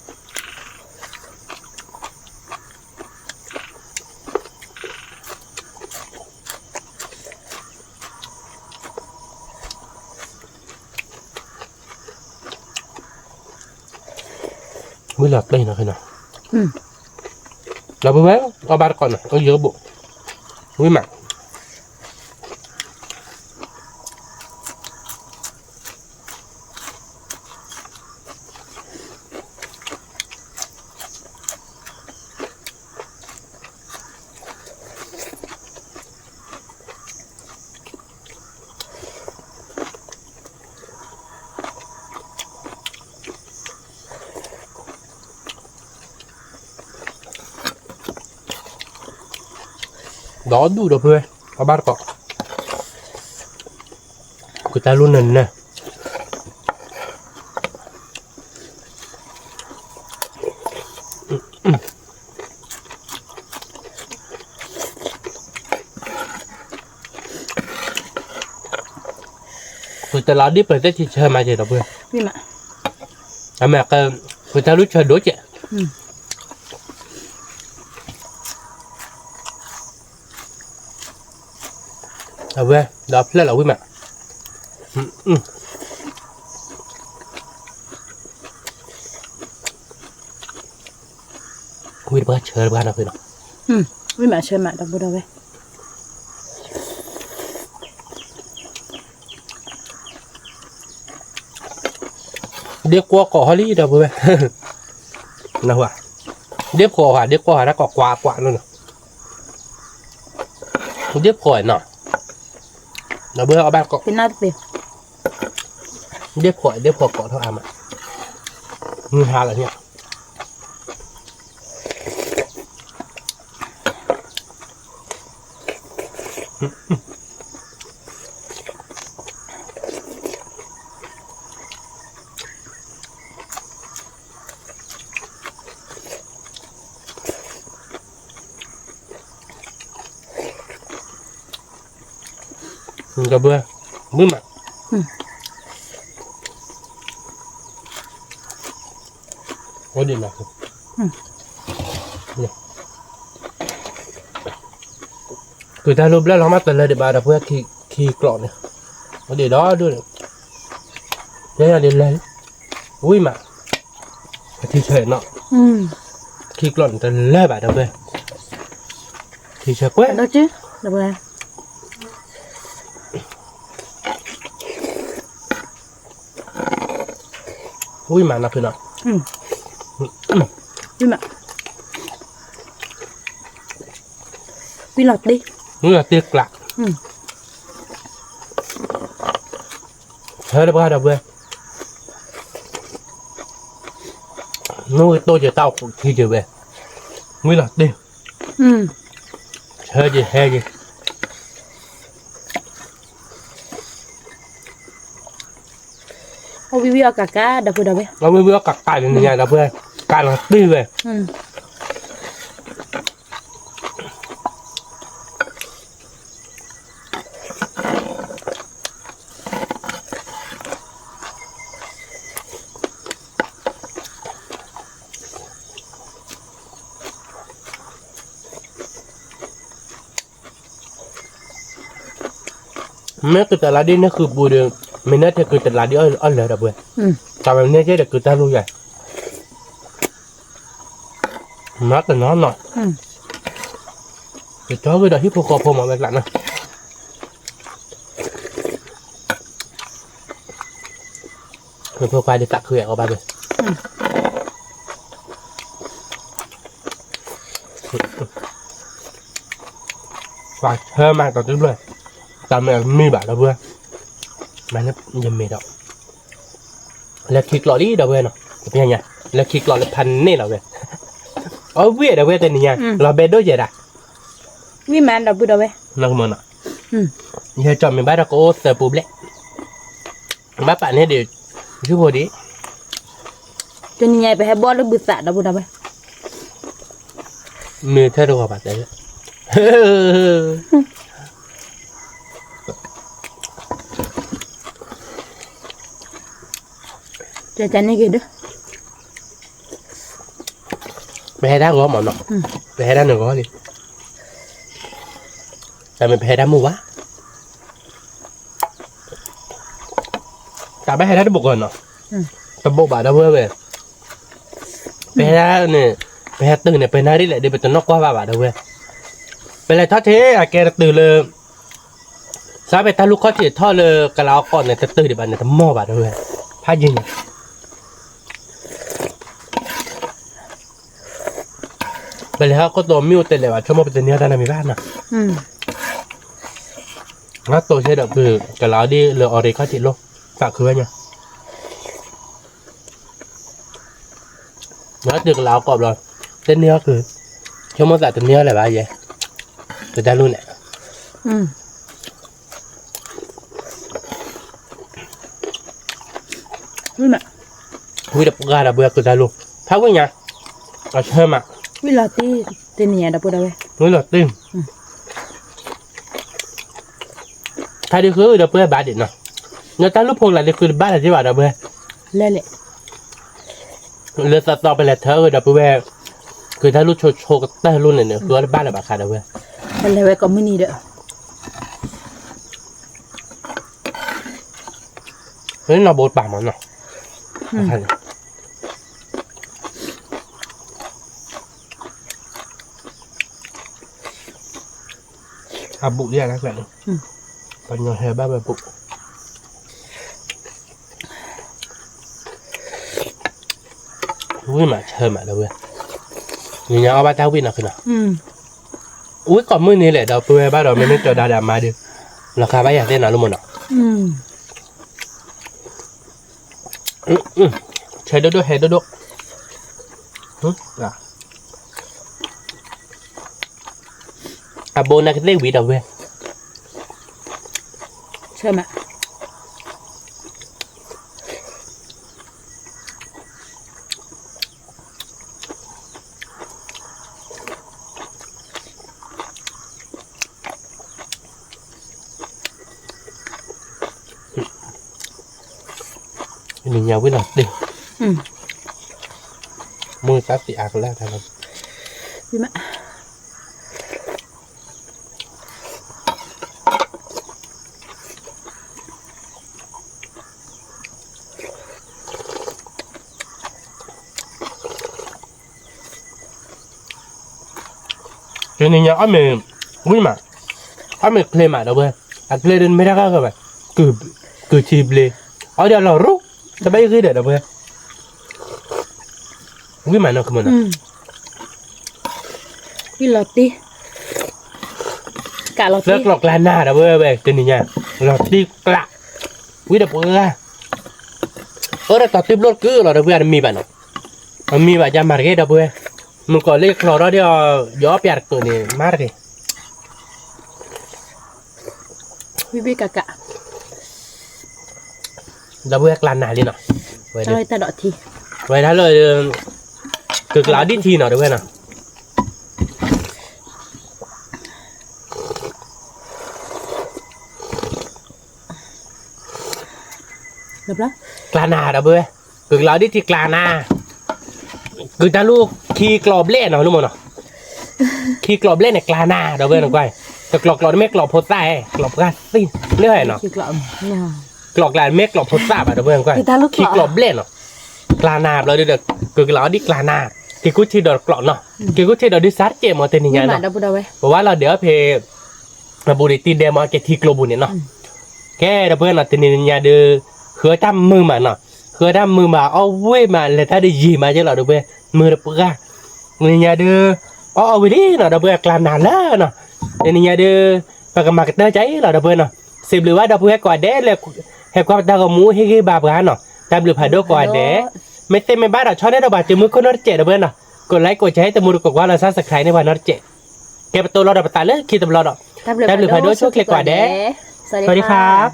ไม่หลับเลยนะคือนะเราไปไหมเอาบาร์ก่อนนะเอาเยอะบุวิ่งมาđó đủ được rồi có bát cọ người ta luôn nền nè người แต่เราดิเปิดได้ที่เชิญมาเจอเราเพื่อน นี่มา à mà cái người ta lúc chơi đố chị à về đó là quý mà quý bà chơi bà nào vậy nào วิมาเชิญมาดับบุดเอาไว้ điệp qua cỏ hơi đi đâu vậy nào hả điệp cỏ nó cỏ quả luôn điệp cỏ nọ nó bữa ở ba cỏ เป็นหน้าเปลี่ยน điệp cỏ thôi à mà như hà là nhỉ cái bữa mà có điểm nào người ta lúc đó nó mắt lên để bà đập khi cọ này có để đó đưa được thế là đến lên ui mà thì trời nọ khi cọ người ta lên bà đập về thì trời quét đó chứดับบุด ui mà nó phải nọ วิมาวิหลอดดิ nó là tiệc lạ thế đập đập về nuôi tôi chỉ tao khi trở về mới là đi chơi gì hay gì เอาวิวเอากากาดับบุดเอาไว้ nó mới bữa cặp cài lên nhà đập về cài là đi về แม้คือแต่ละดินนี่คือบูเดไม่น่าจะคือแต่ละดินอ้อยเลยดับเบิ้ลแต่แบบนี้ใช่แต่คือแต่รู้ใหญ่นัดแต่น้อยหน่อยแต่ชอบก็ได้ที่พวกเขามาแบบนั้นนะคือพวกไปได้ตักคือเอาไปเลยฝากเธอมาต่อจุดเลยตามแบบมีแบบดับเบิ้ลมันยังไม่ดอกแล้วคลิกหล่อดีดับเบิ้ลเนาะเป็นยังไงแล้วคลิกหล่อเลยพันนี่ดับเบิ้ลเอาเวียดับเบิ้ลแต่เนี่ยเราเบดด้วยเจด้า วิมานดับบุดเอาไว้ nó mờ nọ, giờ chọn mình bắt được cô sờ bùm lẹ, bắt bạn ấy để giúp hồi đi, จนใหญ่ไปให้บอลหรือบุษะดับบุดเอาไว้ mình theo được bạn đấy, เจะจันนี่กี่เด้อ ไปให้ได้ก็หมอนเนาะไปให้ได้หนึ่งก็ดิแต่มันไปให้ได้มั้วะแต่ไปให้ได้บุกก่อนเนาะแต่บุกบาดได้เพื่อไปไปให้ได้เนี่ยไปให้ตื่นเนี่ยไปหน้าดิแหละเดี๋ยวไปจนนอกกว่าบาดได้เพื่อเป็นไรทอดเทอะแกตื่นเลยซาไปตาลูกเขาจีทอดเลยกะลาก่อนเนี่ยจะตื่นเดี๋ยวบาดเนี่ยจะหม้อบาดได้เพื่อพายิงไปเลยครับก็ตัวมิวเต็มเลยว่ะชั่วโมงเป็นเนื้อด้านในมีบ้านนะแล้วตัวใช้ดอกคือกะลาดิเรือออริเขาจีโลฝากคือไงแล้วตึกลาวกรอบเลยเส้นเนื้อคือชั่วโมงแต่ตัวเนื้ออะไรบ้างยัยตัวด้านรุ่นเนี่ยวิมา วิดับกาดับเบื่อคือด้านรุ่นพักวิ่งยังเอาเชื่อมา วิหลอดที่เต็นเนี่ยดับบุดเอาไว้ วิหลอดติ้งถ้าดีคือเดี๋ยวเพื่อบาดเด็ดเนาะ เนื้อตาลูกพงหลังนี่คือบ้านอะไรที่ว่าดับเบิ้ล เล่นเลย เรือตัดต่อไปแล้วเธอดับเบิ้ลคือถ้าลูกโชว์ก็เตอร์รุ่นเนี่ยคือบ้านอะไรบ้างค่ะดับเบิ้ล อะไรไว้ก็ไม่นี่เด้อ เฮ้ยเราโบดปากมันเนาะอาบุเรียกนะแบบนี้ปัญญาเฮบ้าแบบบุวิ่งมาเชิญมาแล้วเว้ยนี่ยังเอาบ้าเจ้าวิ่งนะคือนะอุ้ยก่อนมื้อนี้แหละเราไปบ้านเราไม่นึกจะดามาดิราคาบ้าอยากได้หนาลุมเนาะใช้ด้วยเฮดด้วยโบนักเล่วีดเอาเว้ย ใช่ไหม มียาวิ่งหน่อยดิมือซัดสีอักแล้วท่านพี่แม่คือนี่ยอ้อมวิ่งมาอ้อมเพลย์มาแล้วเว้ยอัดเพลย์เดินไม่ได้ก็แบบคือชีบเลยเอาเดี๋ยวเรารู้จะไปคือเด็ดเอาเว้ยวิ่งมาเนาะคือมันพี่ลอตตี้กะลอตตี้เลิกหลอกลานหน้าเอาเว้ยแบบเจนี่เนี่ยหลอตตี้กละวิ่งเด็ดเว้ยเราตัดทิปรถคือเราเว้ยมีบ้านเนาะมันมีบ้านยามาร์เก็ตเอาเว้ยมันก็เรียกเราเดี๋ยวย้อนไปอ่านตัวนี้มาร์เก็ตวิกะเราเว้ยกลานหน้าเลยเนาะไว้เดี๋ยว แต่ดอกทีไว้ถ้าเลยคือกลาดิทีเนาะเดี๋ยวเว้ยเนาะเรียบร้อยกลาหน้าเดี๋ยวเว้ยคือกลาดิทีกลาหน้าคือถ้าลูกขี่กรอบเล่นเนาะรู้มั้ยเนาะขี่กรอบเล่นเนี่ยกลาหน้าเดี๋ยวเว้ยเนาะก้อยแต่กรอบไม่กรอบโพสต์ได้กรอบก็สิเรื่อยเนาะคือกรอบกรอบแลนเมฆกรอบโพสต์แบบเดี๋ยวเว้ยก้อยขี่กรอบเล่นเนาะกลาหน้าเราเดี๋ยวคือกลาดิกลาหน้าที่กูที่ดอกกรอบเนาะที่กูที่ดอกดิซัดเกมมาเต็มอย่างเนาะเพราะว่าเราเดี๋ยวเพย์มาบุรีตีเดมมาเกทีกลบุญเนี่ยเนาะแค่เดี๋ยวเพื่อนเราเต็มอย่างเดือเขือทำมือมาเนาะเขือทำมือมาเอาเว้ยมาเลยถ้าได้ยีมาเจ้าเราเดี๋ยวเพื่อนมือเราเปื่อยเนี่ยเดือเอาไปดิเนาะเดี๋ยวเพื่อนกลาหน้าแล้วเนาะเนี่ยเดือปากมาเกตใจเราเดี๋ยวเพื่อนเนาะสิบหรือว่าเดี๋ยวเพื่อนกว่าเด้เลยให้ความตากระมูให้บาปกันเนาะตามหรือผ่าดกว่าเด้ไม่เต็มไม่บ้าเราชอบได้เราบาดจมูกคนนอร์เจเดี๋ยวเพื่อนเนาะกดไลค์กดแชร์ให้ตมูกว่าเราซับสไครต์ในวันนอร์เจแกประตูเราดับตาเลยคิดตำรวจตามหรือผ่าดกช่วยคลิกกว่าเด้สวัสดีครับ